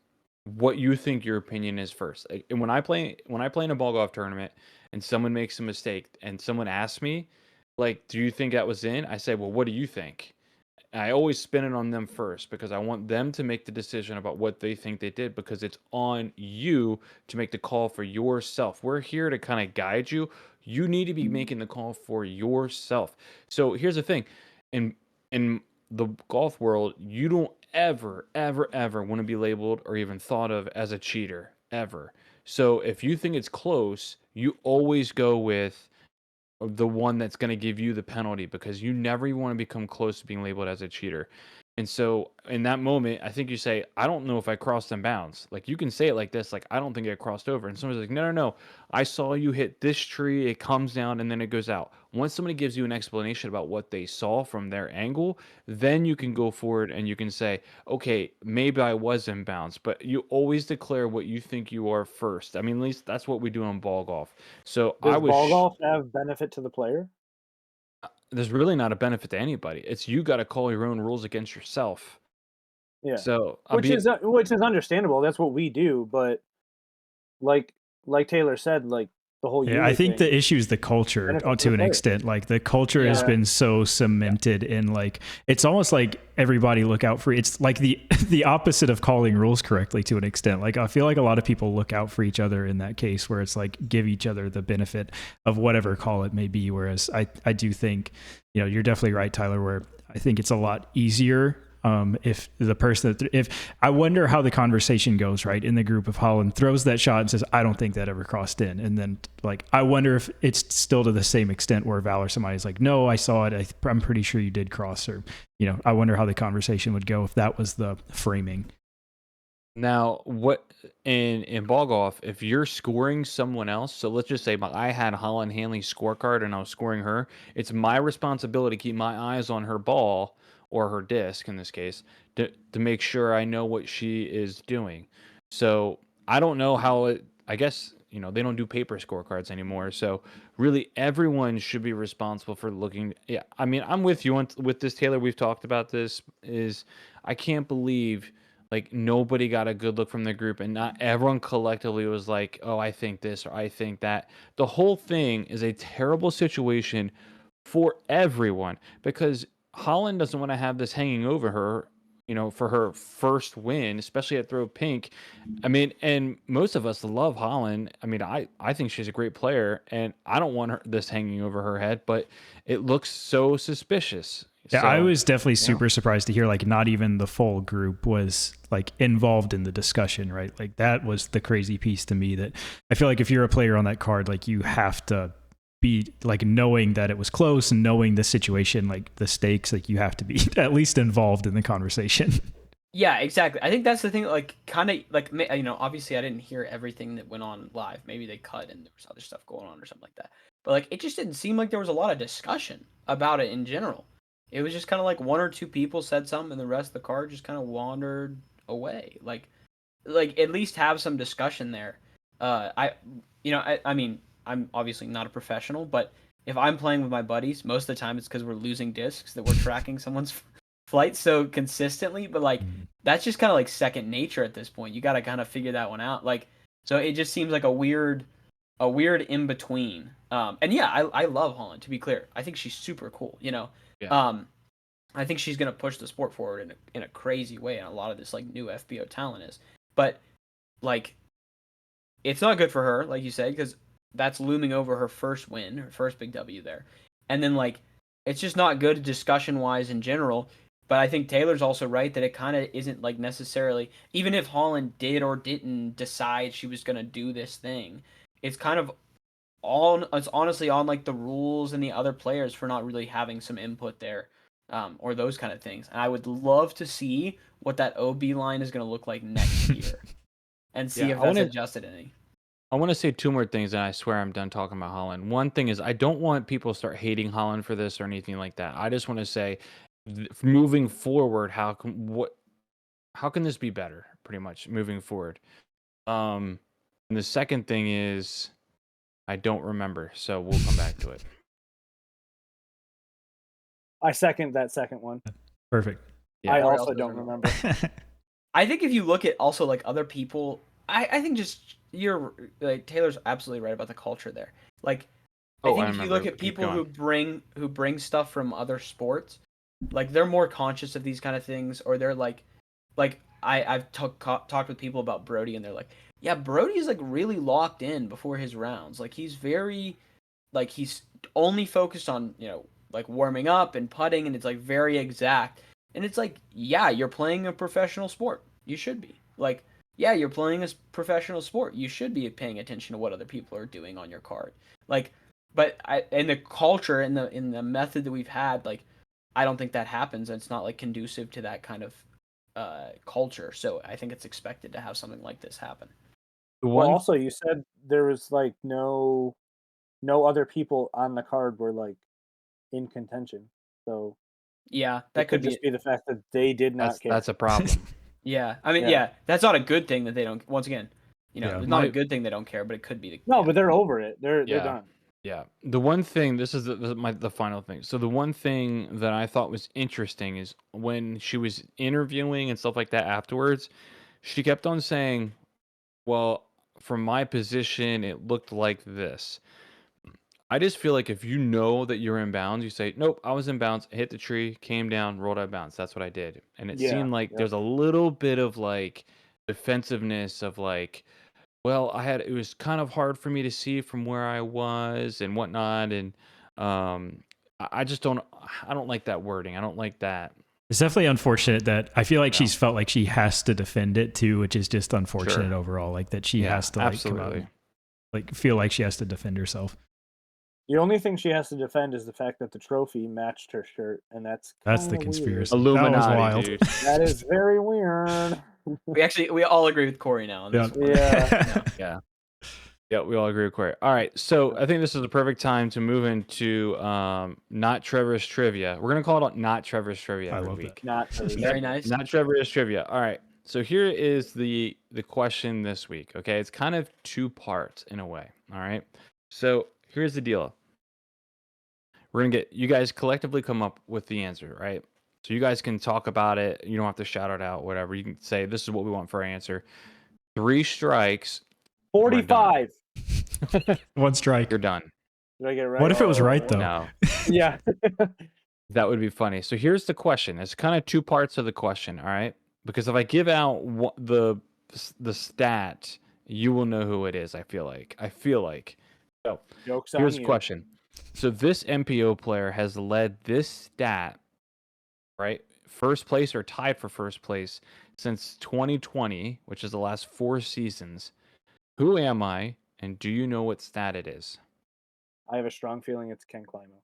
what you think your opinion is first. And when I play in a ball golf tournament and someone makes a mistake and someone asks me, like, do you think that was in? I say, well, what do you think? And I always spin it on them first because I want them to make the decision about what they think they did, because it's on you to make the call for yourself. We're here to kind of guide you. You need to be making the call for yourself. So here's the thing. In the golf world, you don't ever want to be labeled or even thought of as a cheater, ever. So if you think it's close, you always go with, the one that's going to give you the penalty, because you never want to become close to being labeled as a cheater. And so in that moment, I think you say, I don't know if I crossed in bounds. Like, you can say it like this, like, I don't think I crossed over. And someone's like, no, no, no. I saw you hit this tree. It comes down and then it goes out. Once somebody gives you an explanation about what they saw from their angle, then you can go forward and you can say, okay, maybe I was in bounds. But you always declare what you think you are first. I mean, at least that's what we do in ball golf. So Does ball golf have benefit to the player? there's really not a benefit to anybody. It's you got to call your own rules against yourself. Yeah. So Which is understandable. That's what we do. But like Taylor said, like the whole Yeah, I think the issue is the culture to an extent. Like the culture has been so cemented in, like, it's almost like everybody look out for, it's like the opposite of calling rules correctly to an extent. Like I feel like a lot of people look out for each other in that case, where it's like give each other the benefit of whatever call it may be. Whereas I do think, you're definitely right, Tyler, where I think it's a lot easier if the person if I wonder how the conversation goes, right, in the group, if Holyn throws that shot and says, I don't think that ever crossed in, and then like I wonder if it's still to the same extent where Val or somebody's like, no, I saw it, I'm pretty sure you did cross, or I wonder how the conversation would go if that was the framing. Now, what in ball golf, if you're scoring someone else, so let's just say I had Holyn Handley's scorecard and I was scoring her, it's my responsibility to keep my eyes on her ball, or her disc in this case, to make sure I know what she is doing. So I don't know how it, I guess, they don't do paper scorecards anymore. So really everyone should be responsible for looking. Yeah, I mean, I'm with you with this, Taylor. We've talked about this. I can't believe like nobody got a good look from the group, and not everyone collectively was like, oh, I think this or I think that. The whole thing is a terrible situation for everyone, because Holyn doesn't want to have this hanging over her, for her first win, especially at Throw Pink. I mean, and most of us love Holyn. I mean, I think she's a great player, and I don't want this hanging over her head, but it looks so suspicious. Yeah, So, I was definitely super surprised to hear like not even the full group was like involved in the discussion, right? Like that was the crazy piece to me, that I feel like if you're a player on that card, like you have to be like knowing that it was close and knowing the situation, like the stakes, like you have to be at least involved in the conversation. Yeah, exactly. I think that's the thing, like kind of like, obviously I didn't hear everything that went on live. Maybe they cut and there was other stuff going on or something like that. But like it just didn't seem like there was a lot of discussion about it in general. It was just kind of like one or two people said something and the rest of the card just kind of wandered away. Like at least have some discussion there. I mean, I'm obviously not a professional, but if I'm playing with my buddies, most of the time it's because we're losing discs that we're tracking someone's flight so consistently. But like that's just kind of like second nature at this point. You got to kind of figure that one out. Like, so it just seems like a weird in between. And yeah, I love Holyn, to be clear. I think she's super cool. Yeah. I think she's gonna push the sport forward in a crazy way, and a lot of this like new FBO talent is. But like, it's not good for her, like you said, because that's looming over her first win, her first big W there. And then like it's just not good discussion wise in general. But I think Taylor's also right that it kind of isn't like necessarily, even if Holyn did or didn't decide she was gonna do this thing, it's kind of it's honestly on like the rules and the other players for not really having some input there, or those kind of things. And I would love to see what that OB line is gonna look like next year, and see if that's adjusted any. I want to say two more things, and I swear I'm done talking about Holyn. One thing is, I don't want people to start hating Holyn for this or anything like that. I just want to say, moving forward, how can this be better? Pretty much moving forward. And the second thing is, I don't remember, so we'll come back to it. I second that second one. Perfect. Yeah, I also don't remember. I think if you look at also like other people, I think just you're like Taylor's absolutely right about the culture there. Like I think if you look at people who bring stuff from other sports, like they're more conscious of these kind of things, or they're like I've talked with people about Brody, and they're like, yeah, Brody's like really locked in before his rounds. Like he's very, like he's only focused on like warming up and putting, and it's like very exact. And it's like, yeah, you're playing a professional sport. You should be. Like, yeah, you're playing a professional sport. You should be paying attention to what other people are doing on your card. Like, but in the culture, in the method that we've had, like, I don't think that happens. And it's not like conducive to that kind of culture. So I think it's expected to have something like this happen. Well, also you said there was like no other people on the card were like in contention. So yeah, that could just be the fact that they did not care. That's a problem. Yeah, I mean, yeah, that's not a good thing that they don't. Once again, it's not a good thing they don't care, but it could be. But they're over it. They're done. Yeah. The one thing, this is the final thing. So the one thing that I thought was interesting is when she was interviewing and stuff like that afterwards, she kept on saying, well, from my position, it looked like this. I just feel like if you know that you're in bounds, you say, nope, I was in bounds, hit the tree, came down, rolled out of bounds. That's what I did. And it seemed like there's a little bit of like defensiveness of like, well, it was kind of hard for me to see from where I was and whatnot. And I don't like that wording. I don't like that. It's definitely unfortunate that I feel like she's felt like she has to defend it too, which is just unfortunate overall. Like that she has to like, come out and, like feel like she has to defend herself. The only thing she has to defend is the fact that the trophy matched her shirt, and that's the conspiracy. Weird. Illuminati, that was wild. dude. That is very weird. We all agree with Corey now. On this one. Yeah. Yeah, we all agree with Corey. All right, so I think this is the perfect time to move into Not Trevor's Trivia. We're going to call it Not Trevor's Trivia every week. Not Trevor's. Very nice. Not Trevor's Trivia. All right, so here is the question this week, okay? It's kind of two parts in a way, all right? So here's the deal. We're going to get you guys collectively come up with the answer, right? So you guys can talk about it. You don't have to shout it out, whatever. You can say, this is what we want for our answer. 3 strikes. 45. 1 strike. You're done. Did I get it right? What if it was right though? No. Yeah. That would be funny. So here's the question. It's kind of 2 parts of the question, all right? Because if I give out the stat, you will know who it is, I feel like. So here's the question. So this MPO player has led this stat, right? First place or tied for first place since 2020, which is the last 4 seasons. Who am I, and do you know what stat it is? I have a strong feeling it's Ken Climo.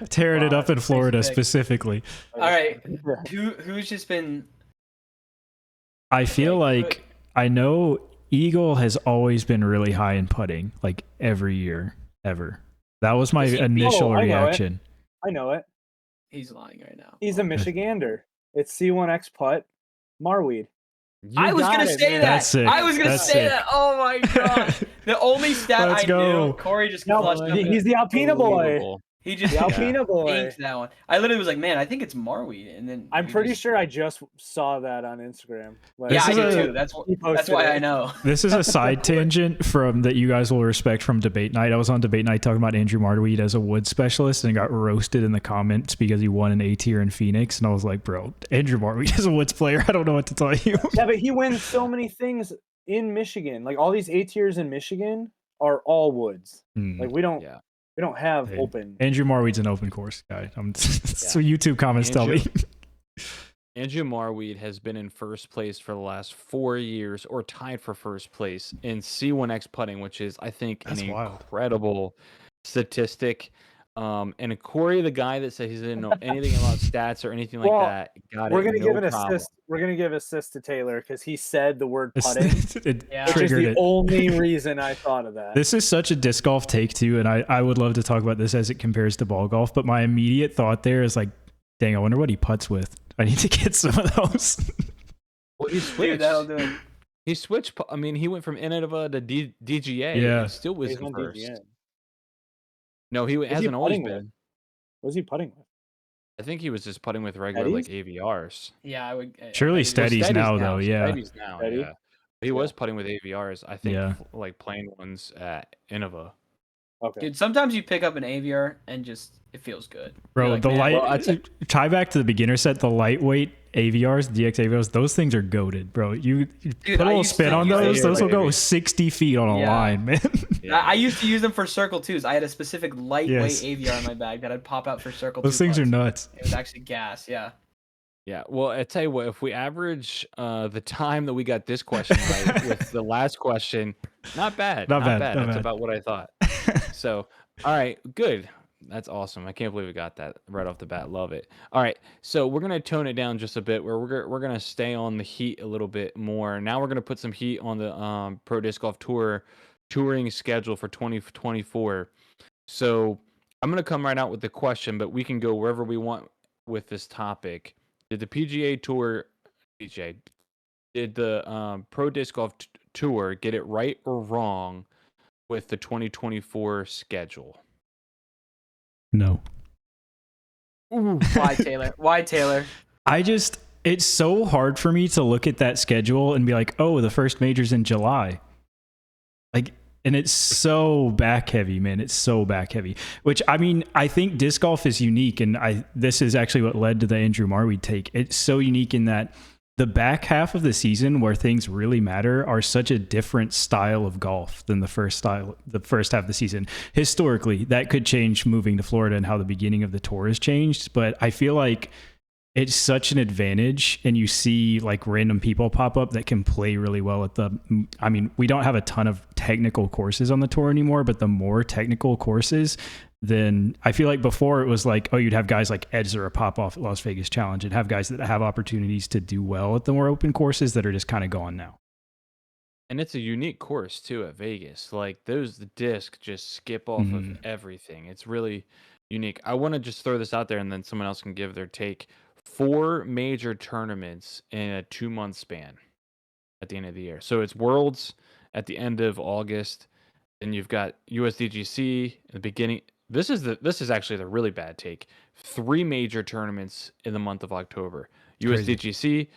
Tearing it up in Florida specifically. All right, who's just been? I feel like I know Eagle has always been really high in putting, like every year, ever. That was my initial reaction. I know it. He's lying right now. He's a Michigander. It's C1X putt, Marweed. I was gonna say that. I was gonna say that. Oh my god! The only stat I knew. Corey just flushed up. He's the Alpina boy. He just the Alpina boy. Inked that one. I literally was like, man, I think it's Marweed, and then I'm pretty sure I just saw that on Instagram. Like, yeah, I did too. That's why I know. This is a side tangent from that you guys will respect from debate night. I was on debate night talking about Andrew Marweed as a wood specialist and got roasted in the comments because he won an A tier in Phoenix, and I was like, bro, Andrew Marweed is a woods player. I don't know what to tell you. Yeah, but he wins so many things in Michigan. Like all these A tiers in Michigan are all woods. Like we don't. Yeah. We don't have open. Andrew Marweed's an open course guy. So YouTube comments tell me. Andrew Marweed has been in first place for the last 4 years, or tied for first place in C1X putting, which is, I think, incredible statistic. And Corey, the guy that said he didn't know anything about stats or anything like that, we're gonna give an assist. We're gonna give assist to Taylor because he said the word putting, which is the only reason I thought of that. This is such a disc golf take too, and I would love to talk about this as it compares to ball golf. But my immediate thought there is like, dang, I wonder what he putts with. I need to get some of those. Well, he switched. Dude, that'll do it. He switched. I mean, he went from Innova to DGA. Yeah, and still was in first. DGA. No, he hasn't always been. What was he putting with? I think he was just putting with regular like AVRs. Yeah, I would. Surely steadies now, though. Yeah. Steadies now. Yeah. He was putting with AVRs. I think like plain ones at Innova. Okay. Dude, sometimes you pick up an AVR and just it feels good. Bro, like, the tie back to the beginner set, the lightweight AVRs, DX AVRs, those things are goated, bro. You put a little spin on those will go 60 feet on a line, man. Yeah. I used to use them for Circle 2s. I had a specific lightweight AVR in my bag that I'd pop out for Circle 2. Those things are nuts. It was actually gas, yeah. Yeah, well, I tell you what, if we average the time that we got this question right with the last question, Not bad. Not bad. That's about what I thought. So, all right, good. That's awesome. I can't believe we got that right off the bat. Love it. All right, so we're gonna tone it down just a bit. Where we're gonna stay on the heat a little bit more. Now we're gonna put some heat on the Pro Disc Golf Tour touring schedule for 2024. So I'm gonna come right out with the question, but we can go wherever we want with this topic. Did the PGA Tour, PGA, did the Pro Disc Golf Tour get it right or wrong with the 2024 schedule? No. Ooh, why Taylor? Why Taylor? It's so hard for me to look at that schedule and be like, oh, the first major's in July. Like, and it's so back heavy, man. It's so back heavy, which I mean, I think disc golf is unique. And this is actually what led to the Andrew Marweed take. It's so unique in that the back half of the season where things really matter are such a different style of golf than the first half of the season. Historically, that could change moving to Florida and how the beginning of the tour has changed. But I feel like it's such an advantage, and you see like random people pop up that can play really well I mean, we don't have a ton of technical courses on the tour anymore, but the more technical courses, then I feel like before it was like, oh, you'd have guys like Edzer pop off at Las Vegas Challenge and have guys that have opportunities to do well at the more open courses that are just kind of gone now. And it's a unique course too at Vegas. Like the disc just skip off of everything. It's really unique. I want to just throw this out there and then someone else can give their take. 4 major tournaments in a 2-month span at the end of the year. So it's Worlds at the end of August. Then you've got USDGC at the beginning. This is actually the really bad take. 3 major tournaments in the month of October. USDGC,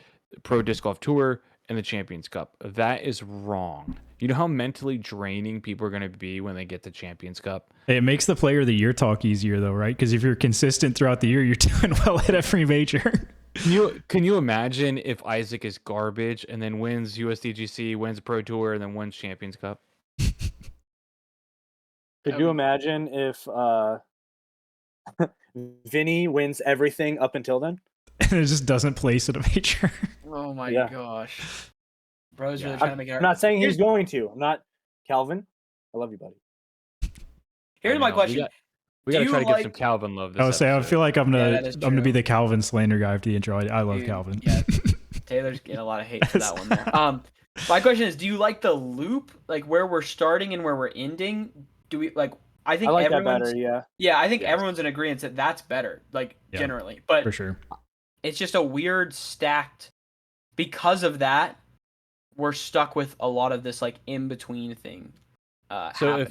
Pro Disc Golf Tour, and the Champions Cup. That is wrong. You know how mentally draining people are going to be when they get the Champions Cup? It makes the player of the year talk easier though, right? Because if you're consistent throughout the year, you're doing well at every major. Can you imagine if Isaac is garbage and then wins USDGC, wins Pro Tour, and then wins Champions Cup? Could you imagine if Vinny wins everything up until then? And it just doesn't place at a major. Oh my gosh. Bro's really trying to make it hard. I'm not saying he's going to. I'm not. Calvin, I love you, buddy. Here's my question. We got to try to get some Calvin love this episode. I feel like I'm gonna be the Calvin slander guy after the intro. I love Calvin. Yeah, Taylor's getting a lot of hate for that one there. My question is, do you like the loop, like where we're starting and where we're ending? Do we like? I think like that better. Yeah. Yeah, I think everyone's in agreement that that's better, like generally. But for sure, it's just a weird stacked. Because of that, we're stuck with a lot of this like in between thing. So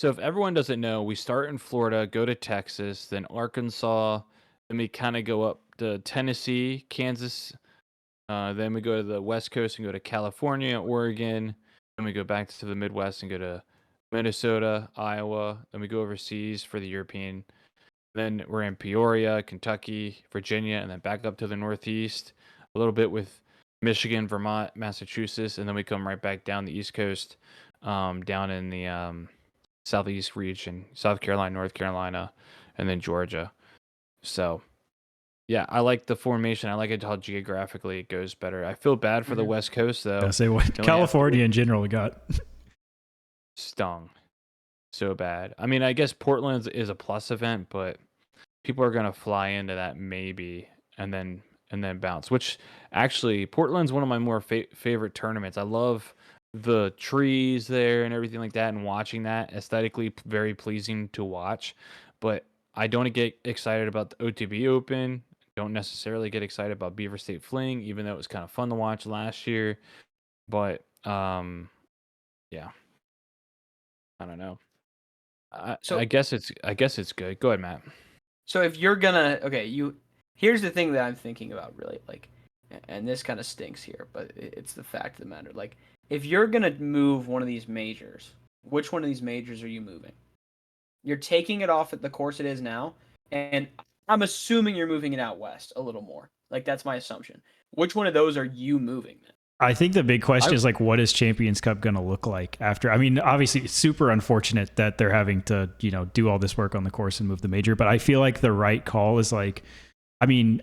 if everyone doesn't know, we start in Florida, go to Texas, then Arkansas, then we kind of go up to Tennessee, Kansas, then we go to the West Coast and go to California, Oregon, then we go back to the Midwest and go to Minnesota, Iowa, then we go overseas for the European. Then we're in Peoria, Kentucky, Virginia, and then back up to the Northeast, a little bit with Michigan, Vermont, Massachusetts, and then we come right back down the East Coast, down in the Southeast region, South Carolina, North Carolina, and then Georgia. So, yeah, I like the formation. I like it how geographically it goes better. I feel bad for the West Coast, though. I say what California in general got stung so bad. I mean, I guess Portland is a plus event, but people are going to fly into that maybe and then bounce, which actually Portland's one of my more favorite tournaments. I love the trees there and everything like that, and watching that aesthetically very pleasing to watch. But I don't get excited about the OTB Open. Don't necessarily get excited about Beaver State Fling, even though it was kind of fun to watch last year. But yeah, I don't know. I guess it's good. Go ahead, Matt. So if you're gonna here's the thing that I'm thinking about really, like, and this kind of stinks here, but it's the fact of the matter. Like, if you're gonna move one of these majors, which one of these majors are you moving? You're taking it off at the course it is now, and I'm assuming you're moving it out west a little more. Like, that's my assumption. Which one of those are you moving then? I think the big question is, like, what is Champions Cup going to look like after? I mean, obviously, it's super unfortunate that they're having to, do all this work on the course and move the major. But I feel like the right call is, like, I mean,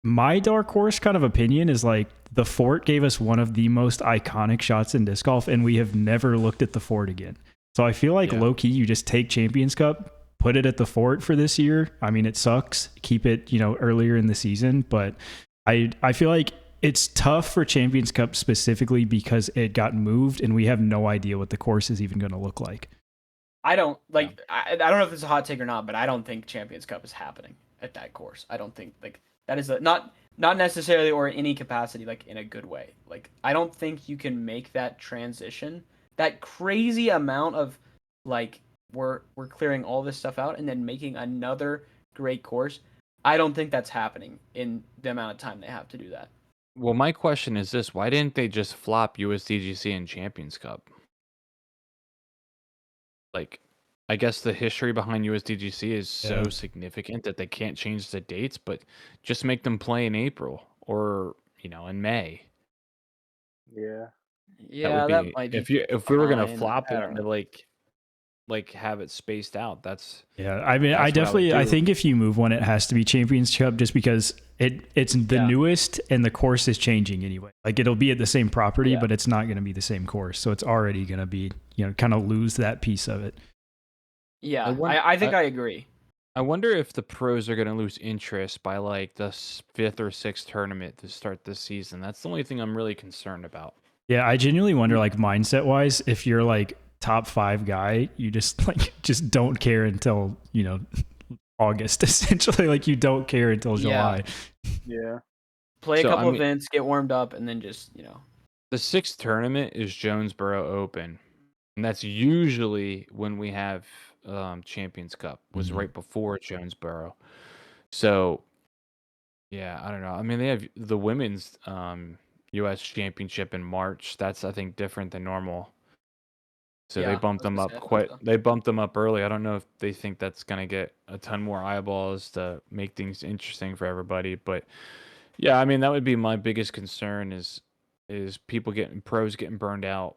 my dark horse kind of opinion is like the Fort gave us one of the most iconic shots in disc golf, and we have never looked at the Fort again. So I feel like low key, you just take Champions Cup, put it at the Fort for this year. I mean, it sucks. Keep it, earlier in the season, but I feel like it's tough for Champions Cup specifically because it got moved, and we have no idea what the course is even going to look like. I don't like. I don't know if it's a hot take or not, but I don't think Champions Cup is happening at that course. I don't think like that is not necessarily or in any capacity like in a good way. Like I don't think you can make that transition, that crazy amount of like we're clearing all this stuff out and then making another great course. I don't think that's happening in the amount of time they have to do that. Well, my question is this: why didn't they just flop USDGC and Champions Cup? Like, I guess the history behind USDGC is so significant that they can't change the dates, but just make them play in April or in May. Yeah. Yeah, that might be if we were gonna fine. flop I it don't to know. like have it spaced out, that's I mean, that's what I would I do. think if you move one, it has to be Champions Cup just because it's the newest and the course is changing anyway. Like it'll be at the same property, but it's not going to be the same course. So it's already going to be, kind of lose that piece of it. Yeah, I think I agree. I wonder if the pros are going to lose interest by like the 5th or 6th tournament to start this season. That's the only thing I'm really concerned about. Yeah, I genuinely wonder, like mindset wise, if you're like top 5 guy, you just don't care until August. Essentially, like you don't care until July. Yeah. Play a couple events, get warmed up, and then just The 6th tournament is Jonesboro Open, and that's usually when we have Champions Cup. Was right before Jonesboro. So yeah, I don't know. I mean, they have the women's U.S. Championship in March. That's I think different than normal. So they bumped them up They bumped them up early. I don't know if they think that's gonna get a ton more eyeballs to make things interesting for everybody. But yeah, I mean that would be my biggest concern is pros getting burned out,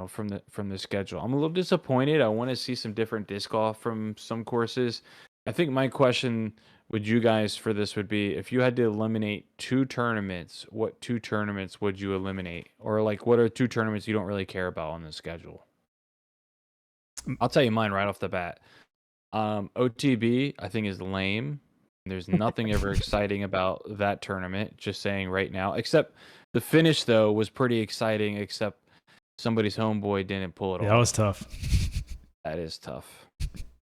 from the schedule. I'm a little disappointed. I want to see some different disc golf from some courses. I think my question with you guys for this would be if you had to eliminate 2 tournaments, what 2 tournaments would you eliminate? Or like what are 2 tournaments you don't really care about on the schedule? I'll tell you mine right off the bat. OTB, I think, is lame. There's nothing ever exciting about that tournament, just saying right now. Except the finish, though, was pretty exciting, except somebody's homeboy didn't pull it off. That was tough. That is tough.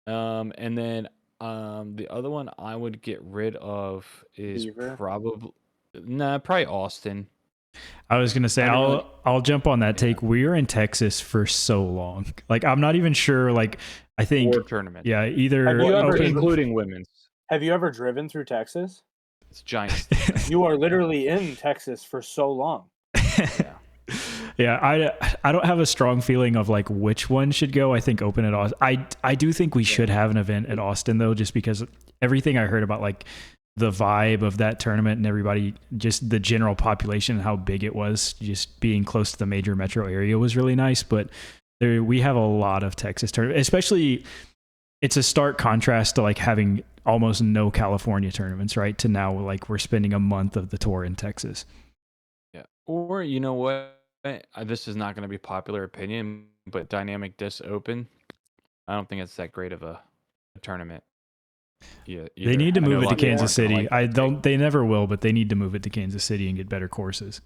And then the other one I would get rid of is probably Austin. I was gonna say I'll jump on that take. We were in Texas for so long. Like I'm not even sure. Like I think 4 tournaments. Yeah, either Have you ever, including women's. Have you ever driven through Texas? It's giant. You are literally in Texas for so long. Yeah, I don't have a strong feeling of like which one should go. I think Open at Austin. I do think we should have an event at Austin though, just because everything I heard about like the vibe of that tournament and everybody, just the general population and how big it was, just being close to the major metro area was really nice. But we have a lot of Texas tournaments, especially it's a stark contrast to like having almost no California tournaments, right? To now like we're spending a month of the tour in Texas. Yeah. Or you know what? This is not going to be popular opinion, but Dynamic Disc Open, I don't think it's that great of a tournament. Yeah, they need to move it to Kansas City. They never will, but they need to move it to Kansas City and get better courses.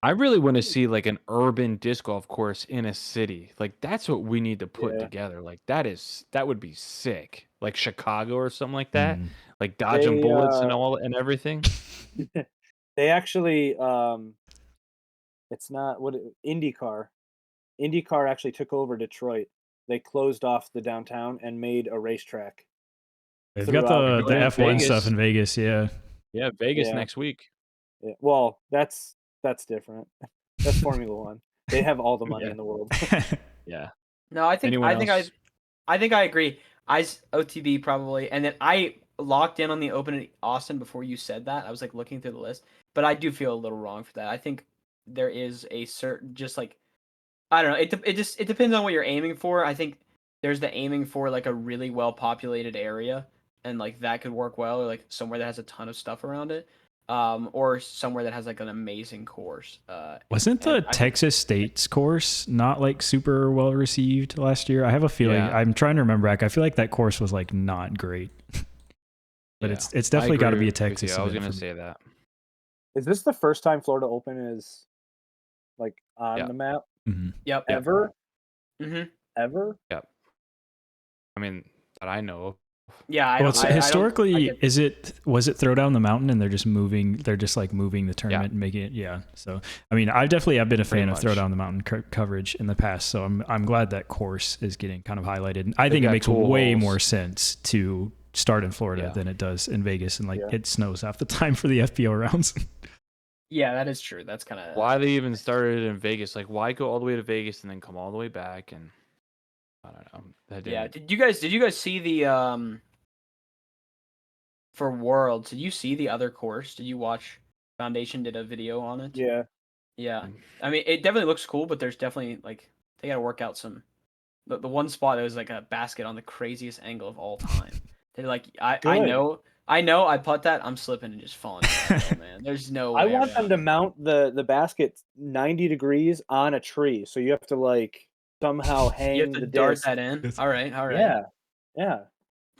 I really want to see like an urban disc golf course in a city. Like that's what we need to put together. Like that would be sick. Like Chicago or something like that. Like dodging bullets and everything. They actually it's not IndyCar. IndyCar actually took over Detroit. They closed off the downtown and made a racetrack. They've got the F1 Vegas. stuff in Vegas, yeah. Yeah, Vegas next week. Yeah. Well, that's different. That's Formula One. They have all the money in the world. Yeah. No, I think I agree. OTB probably, and then I locked in on the Open at Austin before you said that. I was like looking through the list, but I do feel a little wrong for that. I think there is a certain I don't know. It depends on what you're aiming for. I think there's the aiming for like a really well populated area, and like that could work well, or like somewhere that has a ton of stuff around it. or somewhere that has like an amazing course. Wasn't the Texas State's course not like super well received last year? I have a feeling. Yeah. I'm trying to remember back. I feel like that course was like not great. But Yeah. it's definitely got to be a with Texas. you. I was event gonna for me. say that. Is this the first time Florida Open is like on Yeah. the map Mhm. Yep. ever? Mm-hmm. Ever? Yep. I mean, that I know of. Yeah. Well, it's historically, was it throw down the mountain and they're just moving the tournament and making it. Yeah. So, I mean, I definitely have been a fan of throw down the mountain coverage in the past. So I'm glad that course is getting kind of highlighted. I think it makes way more sense to start in Florida than it does in Vegas. And it snows half the time for the FPO rounds. Yeah, that is true. That's kind of why they even started in Vegas. Like, why go all the way to Vegas and then come all the way back? And I don't know. Did you guys see the for Worlds? Did you see the other course? Did you watch? Foundation did a video on it. Yeah. Yeah. I mean, it definitely looks cool, but there's definitely like they got to work out some. The one spot that was like a basket on the craziest angle of all time. They're like, I know, I putt that, I'm slipping and just falling down, man. There's no way. I want them to mount the basket 90 degrees on a tree, so you have to like somehow hang you have to the dart disc. that in. All right. Yeah.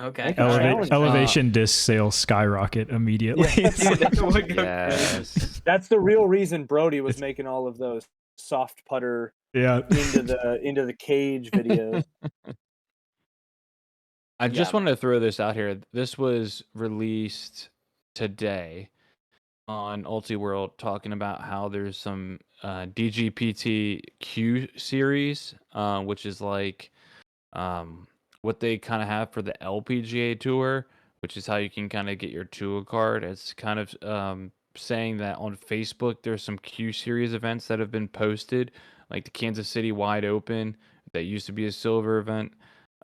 Okay. Elevation disc sales skyrocket immediately. Yes. That's the real reason Brody was making all of those soft putter into the cage videos. I just wanted to throw this out here. This was released today on Ultiworld, talking about how there's some DGPT Q-Series, which is like what they kind of have for the LPGA Tour, which is how you can kind of get your tour card. It's kind of saying that on Facebook there's some Q-Series events that have been posted, like the Kansas City Wide Open that used to be a silver event.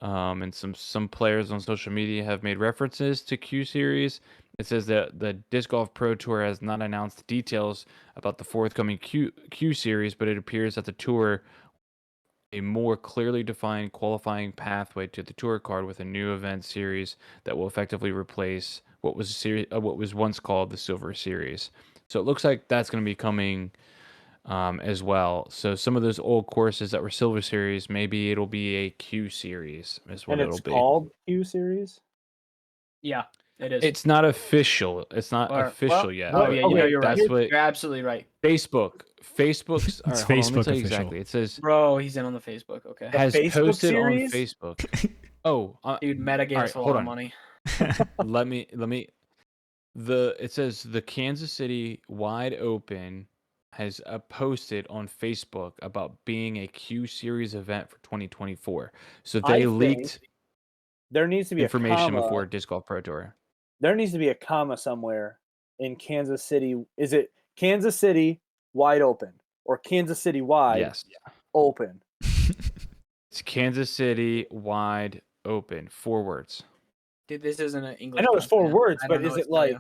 And some players on social media have made references to Q-Series. It says that the Disc Golf Pro Tour has not announced the details about the forthcoming Q-Series, but it appears that the tour a more clearly defined qualifying pathway to the tour card with a new event series that will effectively replace what was once called the Silver Series. So it looks like that's going to be coming as well. So some of those old courses that were Silver Series, maybe it'll be a Q Series is what it'll be. And it's called Q Series? Yeah, it is. It's not official. It's not official yet. Oh yeah, you're right. That's what you're absolutely right. Facebook's it's right, Facebook hold on, official. Exactly. It says bro, he's in on the Facebook. Okay. Has Facebook posted series? on Facebook. Oh, dude, Meta gave us a lot of money. let me it says the Kansas City Wide Open has posted on Facebook about being a Q Series event for 2024. So they leaked there needs to be information a before Disc Golf Pro Tour. There needs to be a comma somewhere in Kansas City. Is it Kansas City Wide Open or Kansas City Wide Open? It's Kansas City Wide Open. 4 words. Dude, this isn't an English. I know it's 4 words, but is it like?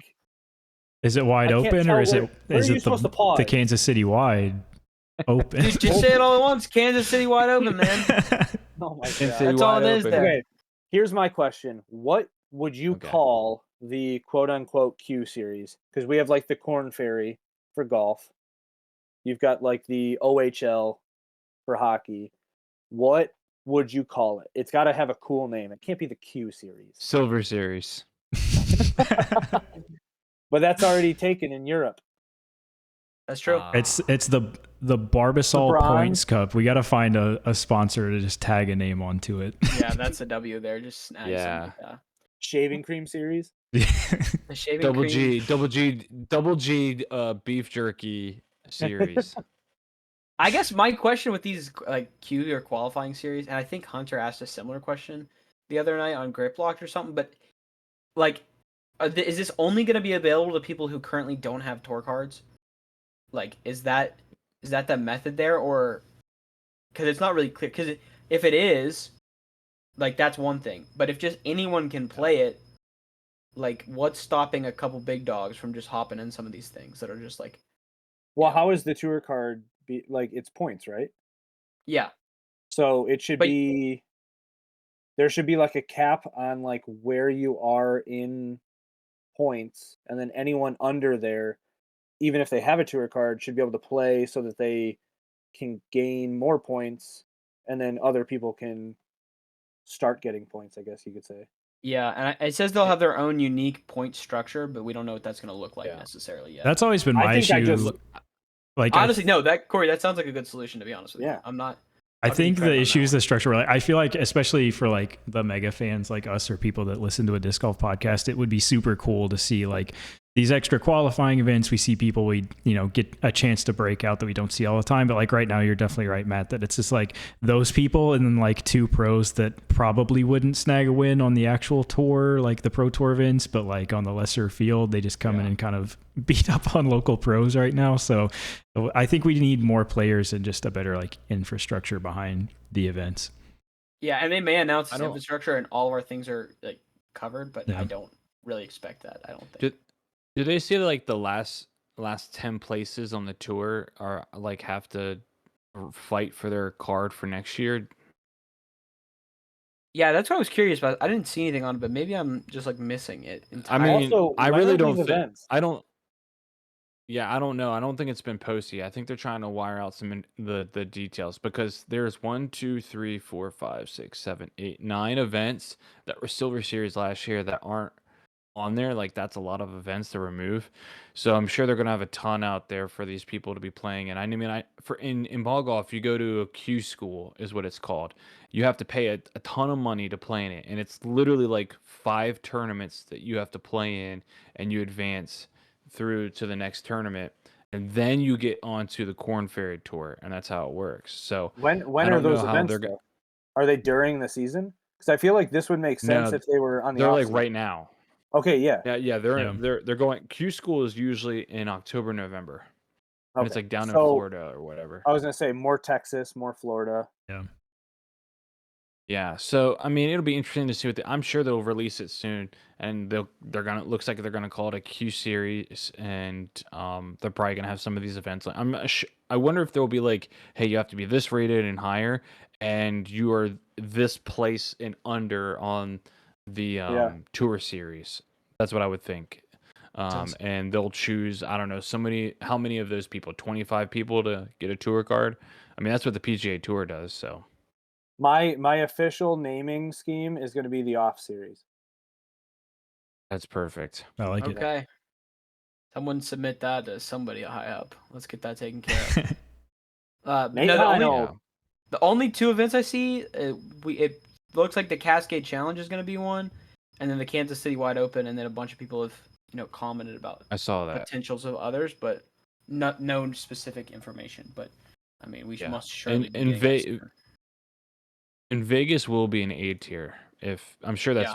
Is it wide open or is it the Kansas City Wide Open? Dude, just say it all at once. Kansas City Wide Open, man. Oh my god, that's all it is there. Okay, here's my question: what would you call the quote unquote Q Series? Because we have like the Corn Ferry for golf. You've got like the OHL for hockey. What would you call it? It's got to have a cool name. It can't be the Q Series. Silver Series. But that's already taken in Europe. That's true. It's the Barbasol Points Cup. We got to find a sponsor to just tag a name onto it. Yeah, that's a W there. Just Shaving cream series. The shaving double G beef jerky series. I guess my question with these like Q or qualifying series, and I think Hunter asked a similar question the other night on Grip Locked or something, but like, is this only going to be available to people who currently don't have tour cards? Like, is that the method there, or because it's not really clear? Because if it is, like, that's one thing. But if just anyone can play it, like, what's stopping a couple big dogs from just hopping in some of these things that are just like? Well, how is the tour card be like? It's points, right? Yeah. So it should be. There should be like a cap on like where you are in points, and then anyone under there, even if they have a tour card, should be able to play so that they can gain more points, and then other people can start getting points, I guess you could say. Yeah, and it says they'll have their own unique point structure, but we don't know what that's going to look like Yeah. necessarily yet. That's always been my issue. Honestly, no, Corey, that sounds like a good solution, to be honest with you. I'm not. I think the issue is the structure. I feel like, especially for like the mega fans like us or people that listen to a disc golf podcast, it would be super cool to see like these extra qualifying events. We see people we get a chance to break out that we don't see all the time. But like right now, you're definitely right, Matt, that it's just like those people and then like 2 pros that probably wouldn't snag a win on the actual tour, like the pro tour events, but like on the lesser field, they just come in and kind of beat up on local pros right now. So I think we need more players and just a better like infrastructure behind the events. Yeah, and they may announce this infrastructure and all of our things are like covered, but I don't really expect that. I don't think. Do they say like the last 10 places on the tour are like have to fight for their card for next year? Yeah, that's what I was curious about. I didn't see anything on it, but maybe I'm just like missing it entirely. I mean, Also, I when really are don't these think events? I don't know. I don't think it's been posted yet. I think they're trying to wire out some the details because there's 1, 2, 3, 4, 5, 6, 7, 8, 9 events that were Silver Series last year that aren't on there. Like that's a lot of events to remove. So I'm sure they're gonna have a ton out there for these people to be playing. And I mean, in ball golf, you go to a Q school is what it's called. You have to pay a ton of money to play in it, and it's literally like 5 tournaments that you have to play in, and you advance through to the next tournament, and then you get onto the Corn Ferry Tour, and that's how it works. So when are those events? Are they during the season? Because I feel like this would make sense if they were on the. They're off like season. right now. Okay, yeah. They're going. Q school is usually in October, November. Okay. And it's like down in Florida or whatever. I was gonna say more Texas, more Florida. Yeah. So I mean, it'll be interesting to see what I'm sure they'll release it soon, and looks like they're gonna call it a Q-Series, and they're probably gonna have some of these events. I wonder if there'll be like, hey, you have to be this rated and higher, and you are this place and under on the tour series. That's what I would think. And they'll choose, I don't know, how many of those people, 25 people to get a tour card. I mean, that's what the PGA Tour does. So my official naming scheme is going to be the off series. That's perfect. I like it. Okay. Someone submit that to somebody high up. Let's get that taken care of. The only 2 events I see, it looks like the Cascade Challenge is going to be one, and then the Kansas City Wide Open, and then a bunch of people have commented about I saw that potentials of others, but no specific information. But I mean, we must surely be in Vegas will be an A tier. If I'm sure that's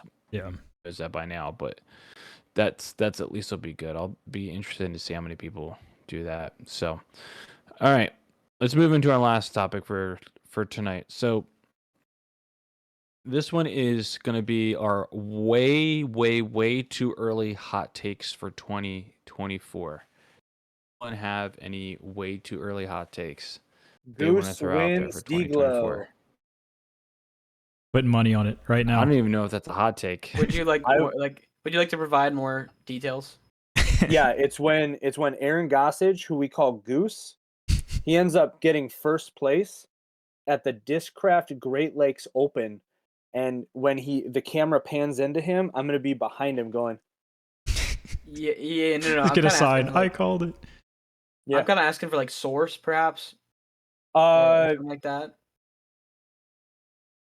is that by now, but that's at least will be good. I'll be interested to see how many people do that. So, all right, let's move into our last topic for tonight. So this one is going to be our way too early hot takes for 2024. Anyone have any way too early hot takes they want to throw out there for 2024? Putting money on it right now. I don't even know if that's a hot take. Would you like Would you like to provide more details? Yeah, it's when Aaron Gossage, who we call Goose, he ends up getting first place at the Discraft Great Lakes Open, and when the camera pans into him, I'm gonna be behind him going. No. Get a sign. I called it. Yeah. I'm kind of asking for like source, perhaps. Something like that.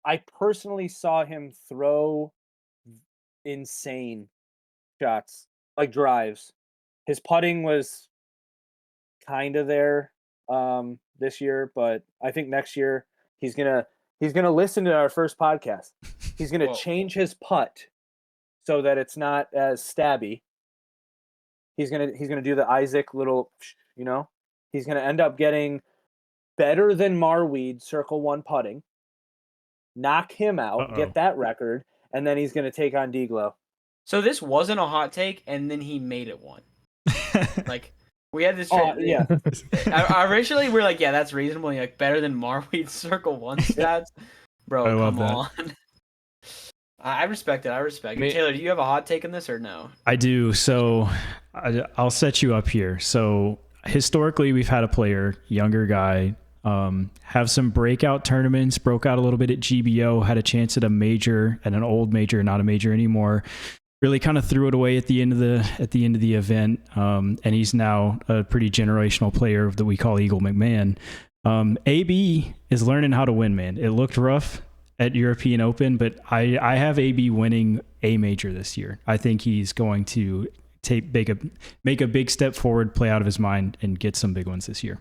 I personally saw him throw insane shots, like drives. His putting was kind of there this year, but I think next year he's gonna listen to our first podcast. He's gonna change his putt so that it's not as stabby. He's gonna do the Isaac little, He's gonna end up getting better than Marweed circle 1 putting. Knock him out, get that record, and then he's going to take on D-Glow. So this wasn't a hot take, and then he made it one. Like, we had this... yeah. Originally, we're like, yeah, that's reasonable. Like, better than Marweed's Circle 1 stats? Bro, come on. I respect it. I respect it. Me- Taylor, do you have a hot take on this or no? I do. So I'll set you up here. So historically, we've had a player, younger guy, have some breakout tournaments, broke out a little bit at GBO, had a chance at a major, at an old major, not a major anymore. Really kind of threw it away at the end of the event, and he's now a pretty generational player that we call Eagle McMahon. AB is learning how to win, man. It looked rough at European Open, but I have AB winning a major this year. I think he's going to make a big step forward, play out of his mind, and get some big ones this year.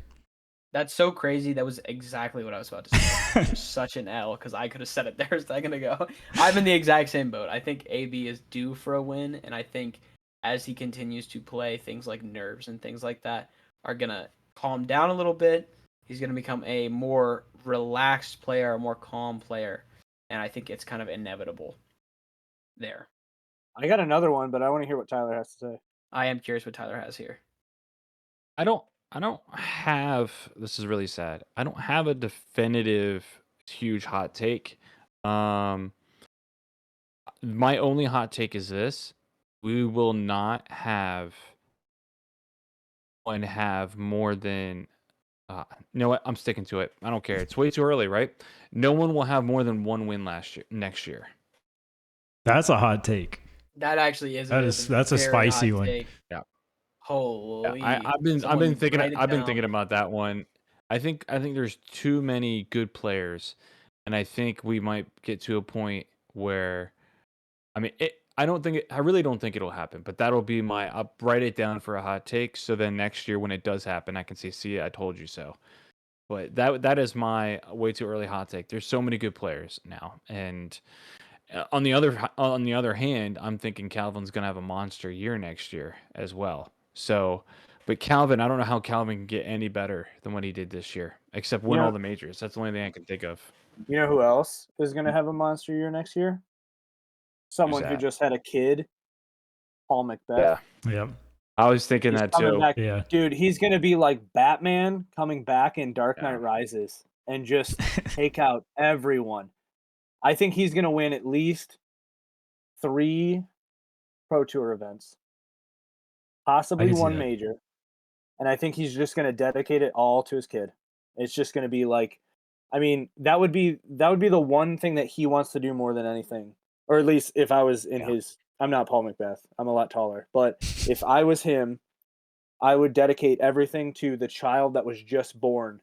That's so crazy. That was exactly what I was about to say. Just such an L because I could have said it there a second ago. I'm in the exact same boat. I think AB is due for a win, and I think as he continues to play, things like nerves and things like that are going to calm down a little bit. He's going to become a more relaxed player, a more calm player, and I think it's kind of inevitable there. I got another one, but I want to hear what Tyler has to say. I am curious what Tyler has here. I don't have, this is really sad. I don't have a definitive huge hot take. My only hot take is this. We will not have more than you know what? I'm sticking to it. I don't care. It's way too early, right? No one will have more than one win next year. That's a hot take. That actually is. That's a spicy one. Take. Yeah. Holy! Yeah, I've been thinking about that one. I think there's too many good players, and I think we might get to a point where, I mean, I really don't think it'll happen. But that'll be I'll write it down for a hot take. So then next year when it does happen, I can say, "See, I told you so." But that is my way too early hot take. There's so many good players now, and on the other hand, I'm thinking Calvin's gonna have a monster year next year as well. So, but Calvin, I don't know how Calvin can get any better than what he did this year, except win all the majors. That's the only thing I can think of. You know who else is going to have a monster year next year? Someone who just had a kid, Paul Macbeth. Yeah. I was thinking that too. Back. Yeah. Dude, he's going to be like Batman coming back in Dark Knight Rises and just take out everyone. I think he's going to win at least 3 Pro Tour events, possibly 1 major. And I think he's just going to dedicate it all to his kid. It's just going to be like, I mean, that would be the one thing that he wants to do more than anything. Or at least if I was in his, I'm not Paul Macbeth. I'm a lot taller. But if I was him, I would dedicate everything to the child that was just born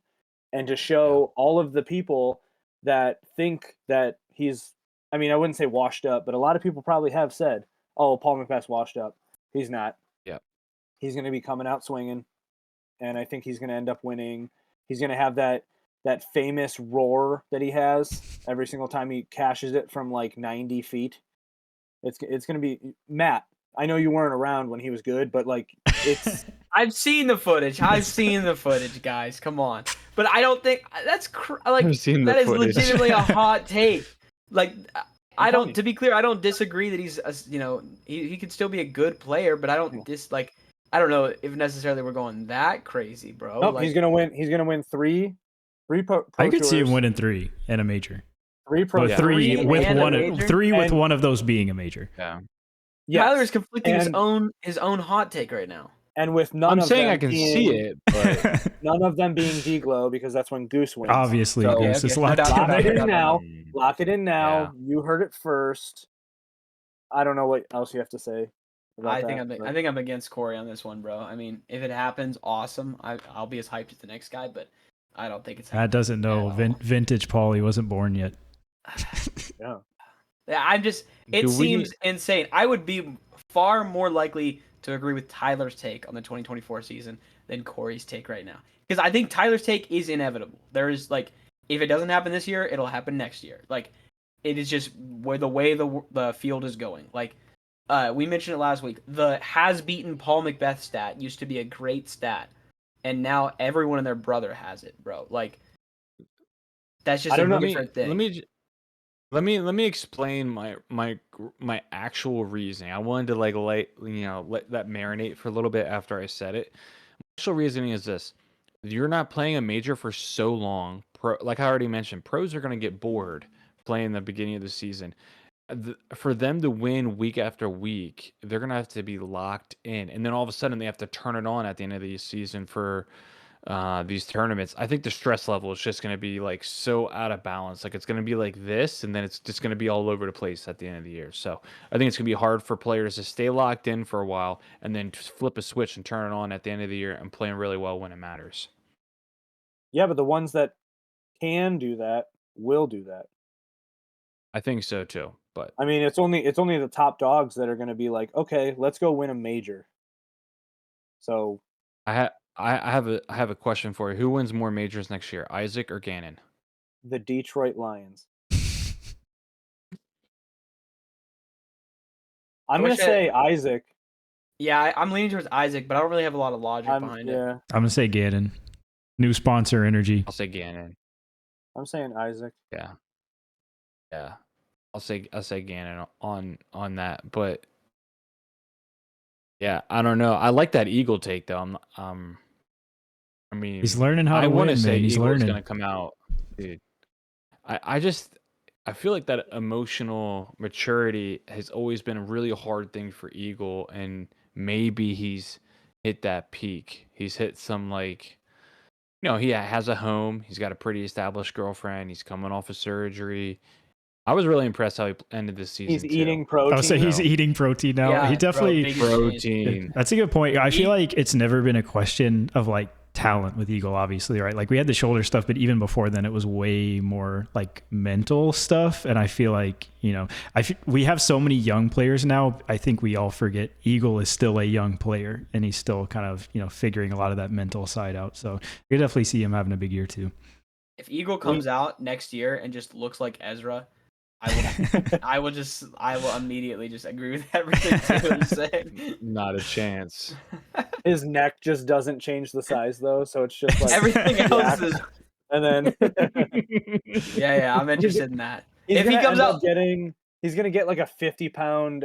and to show all of the people that think that he's, I mean, I wouldn't say washed up, but a lot of people probably have said, oh, Paul Macbeth's washed up. He's not. Yeah. He's going to be coming out swinging, and I think he's going to end up winning. He's going to have that famous roar that he has every single time he cashes it from like 90 feet. It's going to be Matt. I know you weren't around when he was good, but like it's. I've seen the footage. Guys. Come on. But I don't think that's like that is legitimately a hot take. Like I don't. To be clear, I don't disagree that he's he could still be a good player, but I don't I don't know if necessarily we're going that crazy, bro. Nope, he's gonna win. He's gonna win 3 Pro I could Tours. see him winning 3 in a major. 3 Pro Tours. 3 with one of those being a major. Yeah. Yes. Tyler's conflicting his own hot take right now. And with none I'm of saying them I can see it, but none of them being D-Glow because that's when Goose wins. Obviously, So, Goose is locked lock it in now. Mm. Lock it in now. Yeah. You heard it first. I don't know what else you have to say. I think I'm against Corey on this one, bro. I mean, if it happens, awesome. I'll be as hyped as the next guy, but I don't think it's. That doesn't know vintage Paul. He wasn't born yet. Yeah. I'm just. It seems insane. I would be far more likely to agree with Tyler's take on the 2024 season than Corey's take right now, because I think Tyler's take is inevitable. There is like, if it doesn't happen this year, it'll happen next year. Like, it is just the way the field is going. Like. We mentioned it last week. The has beaten Paul Macbeth stat used to be a great stat, and now everyone and their brother has it, bro. Like, that's just a different thing. Let me explain my actual reasoning. I wanted to let that marinate for a little bit after I said it. My actual reasoning is this: you're not playing a major for so long. Like I already mentioned, pros are going to get bored playing the beginning of the season. for them to win week after week, they're gonna have to be locked in, and then all of a sudden they have to turn it on at the end of the season for these tournaments. I think the stress level is just gonna be like so out of balance. Like it's gonna be like this, and then it's just gonna be all over the place at the end of the year. So I think it's gonna be hard for players to stay locked in for a while and then just flip a switch and turn it on at the end of the year and playing really well when it matters. Yeah, but the ones that can do that will do that. I think so too. But I mean, it's only the top dogs that are going to be like, okay, let's go win a major. So I have a question for you. Who wins more majors next year, Isaac or Gannon? the Detroit Lions. I'm going to say Isaac. Yeah, I'm leaning towards Isaac, but I don't really have a lot of logic behind it. I'm gonna say Gannon. New sponsor energy. I'll say Gannon. I'm saying Isaac. Yeah. I'll say Gannon on that, but yeah, I don't know. I like that Eagle take though. I mean, He's learning how to I want to win, say man. He's Eagle's learning. gonna come out, dude. I feel like that emotional maturity has always been a really hard thing for Eagle, and maybe he's hit that peak. He's hit some like, he has a home. He's got a pretty established girlfriend. He's coming off of surgery. I was really impressed how he ended this season. He's eating protein. I would say he's eating protein now. Yeah, He definitely protein. That's a good point. I feel like it's never been a question of like talent with Eagle, obviously, right? Like we had the shoulder stuff, but even before then, it was way more like mental stuff. And I feel like we have so many young players now. I think we all forget Eagle is still a young player, and he's still kind of figuring a lot of that mental side out. So you definitely see him having a big year too. If Eagle comes out next year and just looks like Ezra, I will immediately just agree with everything Taylor's saying. Not a chance. His neck just doesn't change the size though, so it's just like Everything else is. And then Yeah, I'm interested in that. If he comes out he's gonna get like a 50-pound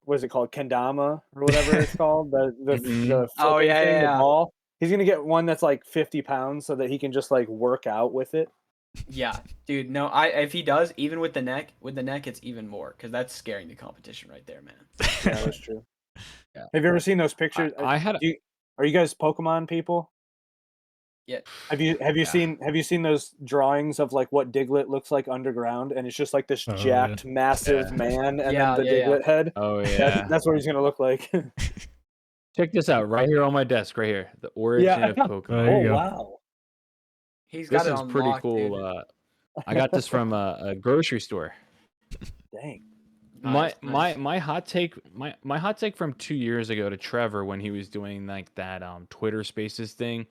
what is it called, kendama or whatever it's called, the flipping thing, the ball. He's gonna get one that's like 50 pounds so that he can just like work out with it. Yeah, dude. No, if he does, even with the neck, it's even more because that's scaring the competition right there, man. Yeah, that's true. Yeah. Have you ever seen those pictures? Are you guys Pokemon people? Yeah. Have you seen those drawings of like what Diglett looks like underground, and it's just like this jacked, massive man, and then the Diglett head. Oh yeah, that's what he's gonna look like. Check this out right here on my desk, right here. The origin of Pokemon. Oh wow. He's got this is pretty cool. I got this from a grocery store. Dang. Nice. My hot take from 2 years ago to Trevor when he was doing like that Twitter Spaces thing.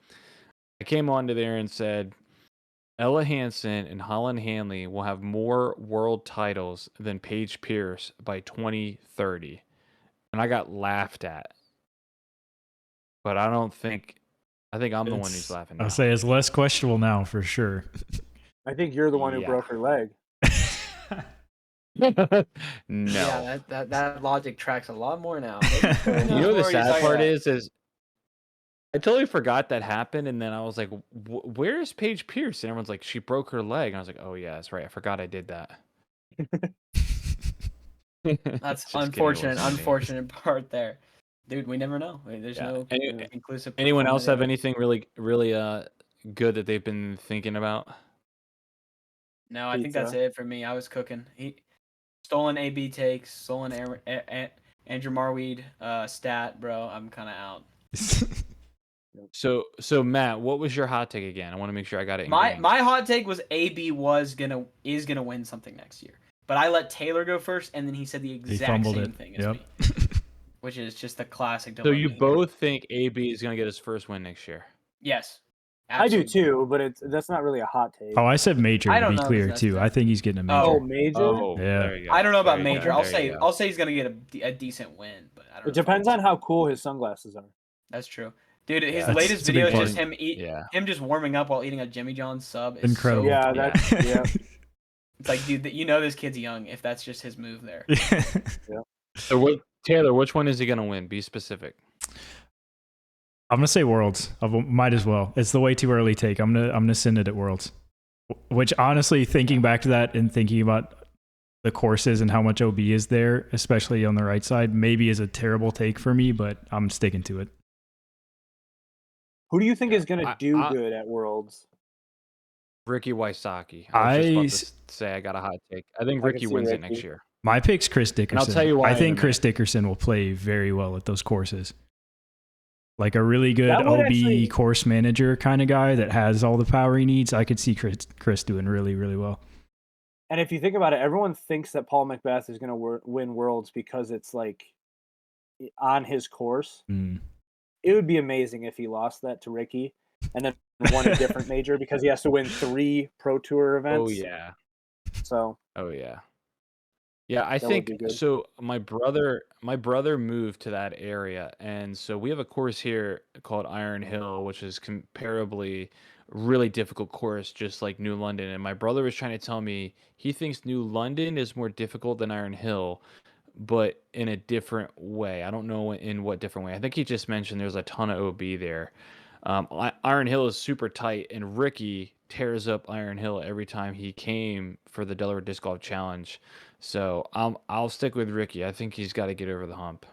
I came onto there and said Ella Hansen and Holyn Handley will have more world titles than Paige Pierce by 2030, and I got laughed at. But I think I'm the one who's laughing now. I'll say it's less questionable now for sure. I think you're the one who broke her leg. No. Yeah, that logic tracks a lot more now. The sad part is I totally forgot that happened, and then I was like, "Where's Paige Pierce?" And everyone's like, "She broke her leg." And I was like, "Oh yeah, that's right. I forgot I did that." That's unfortunate part there, dude. We never know. There's no inclusive. Anyone else have anything really good that they've been thinking about? No, I think that's it for me. I was cooking. Stolen AB takes, stolen Andrew Marweed stat, bro. I'm kind of out. So Matt, what was your hot take again? I want to make sure I got it. My hot take was AB is gonna win something next year, but I let Taylor go first, and then he said the exact same thing as me, which is just the classic. So you both think AB is gonna get his first win next year? Yes, absolutely. I do too, but that's not really a hot take. Oh, I said major to be clear too. I think he's getting a major. Oh, major? Oh, yeah. There you go. I don't know about major. I'll say he's gonna get a decent win, but I don't know. It depends on how cool his sunglasses are. That's true. Dude, his latest video is just him just warming up while eating a Jimmy John's sub. Incredible. It's like, dude, this kid's young if that's just his move there. So Taylor, which one is he gonna win? Be specific. I'm gonna say Worlds. I might as well. It's the way too early take. I'm gonna send it at Worlds. Which honestly, thinking back to that and thinking about the courses and how much OB is there, especially on the right side, maybe is a terrible take for me, but I'm sticking to it. Who do you think is going to do I- good at Worlds? Ricky Wysocki. I was just about to say I got a hot take. I think I can Ricky see wins it Ricky. next year. My pick's Chris Dickerson. And I'll tell you why I in a think Chris minute. Dickerson will play very well at those courses. Like a really good That would OB actually- course manager kind of guy that has all the power he needs. I could see Chris doing really, really well. And if you think about it, everyone thinks that Paul Macbeth is going to win Worlds because it's like on his course. Mm. It would be amazing if he lost that to Ricky and then won a different major because he has to win 3 Pro Tour events. Oh yeah. So. Oh yeah. Yeah, I That would be think good. so. My brother moved to that area, and so we have a course here called Iron Hill, which is comparably really difficult course, just like New London. And my brother was trying to tell me he thinks New London is more difficult than Iron Hill, but in a different way. I don't know in what different way. I think he just mentioned there's a ton of OB there. Iron Hill is super tight, and Ricky tears up Iron Hill every time he came for the Delaware Disc Golf Challenge. So I'll stick with Ricky. I think he's got to get over the hump.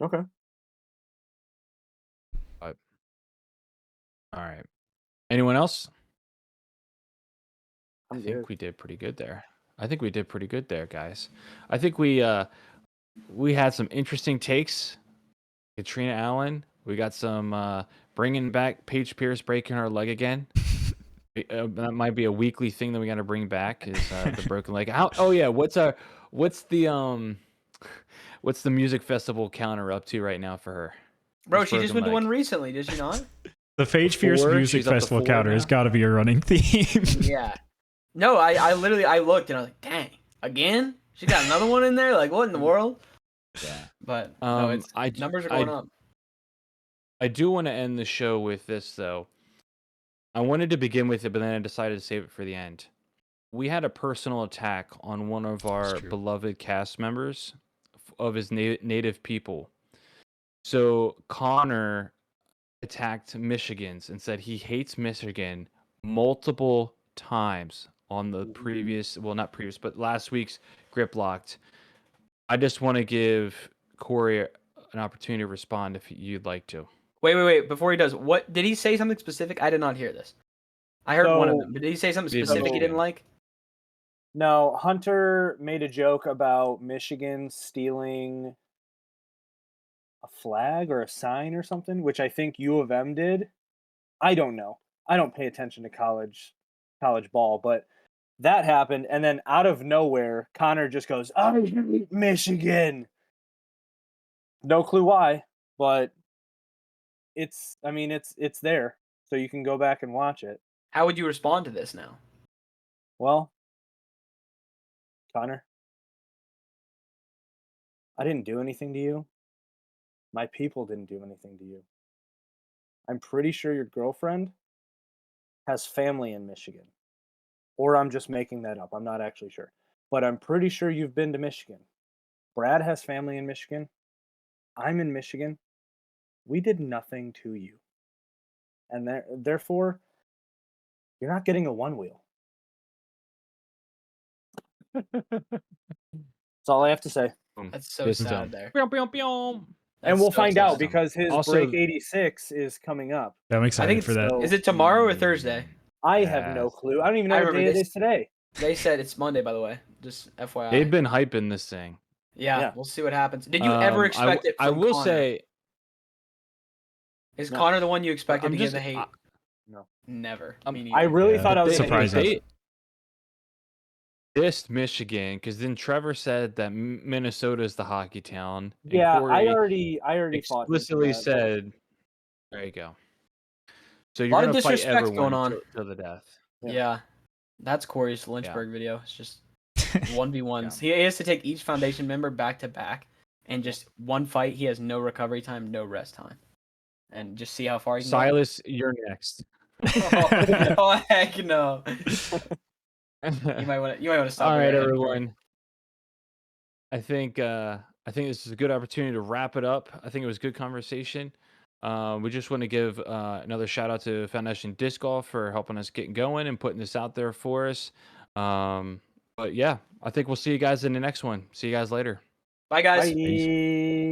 Okay. All right. Anyone else? I'm I think good. we did pretty good there. Guys. I think we had some interesting takes. Catrina Allen. We got some bringing back Paige Pierce breaking her leg again. That might be a weekly thing that we got to bring back is the broken leg. Oh yeah, what's the music festival counter up to right now for her? Bro, What's she just broken went to leg? one recently, did she not? The Paige Pierce 4? Music She's up to Festival 4 counter has now? got to be a running theme. Yeah. No, I literally looked and I was like, dang, again? She got another one in there? Like, what in the world? Yeah. But no, it's numbers are going up. I do want to end the show with this though. I wanted to begin with it, but then I decided to save it for the end. We had a personal attack on one of our beloved cast members of his native people. So Konner attacked Michigans and said he hates Michigan multiple times on the but last week's Grip Locked. I just want to give Corey an opportunity to respond if you'd like to. Wait. Before he does, what did he say something specific? I did not hear this. I heard one of them, but did he say something specific he didn't like? No, Hunter made a joke about Michigan stealing a flag or a sign or something, which I think U of M did. I don't know. I don't pay attention to college ball, but that happened, and then out of nowhere, Konner just goes, "I hate Michigan." No clue why, but it's there, so you can go back and watch it. How would you respond to this now? Well, Konner, I didn't do anything to you. My people didn't do anything to you. I'm pretty sure your girlfriend has family in Michigan. Or I'm just making that up. I'm not actually sure. But I'm pretty sure you've been to Michigan. Brad has family in Michigan. I'm in Michigan. We did nothing to you. And therefore, you're not getting a one wheel. That's all I have to say. That's so sad there. And we'll find out because his break 86 is coming up. I'm excited for that. Is it tomorrow or Thursday? I have no clue. I don't even know what day it is today. They said it's Monday, by the way. Just FYI. They've been hyping this thing. Yeah, we'll see what happens. Did you ever expect it from I will Konner? say... Is Konner the one you expected to give the hate? No. Never. I really thought I was surprising. They dissed Michigan because then Trevor said that Minnesota is the hockey town. And Yeah, Corey I already explicitly said, there you go. So you're a lot of going to fight disrespect everyone going on to the death. Yeah. That's Corey's Lynchburg video. It's just 1v1s. He has to take each foundation member back to back and just one fight. He has no recovery time, no rest time. And just see how far he can Silas, you're next. oh, heck no. You might want to stop. All right, everyone. I think this is a good opportunity to wrap it up. I think it was a good conversation. We just want to give another shout out to Foundation Disc Golf for helping us get going and putting this out there for us. But yeah, I think we'll see you guys in the next one. See you guys later. Bye, guys. Bye.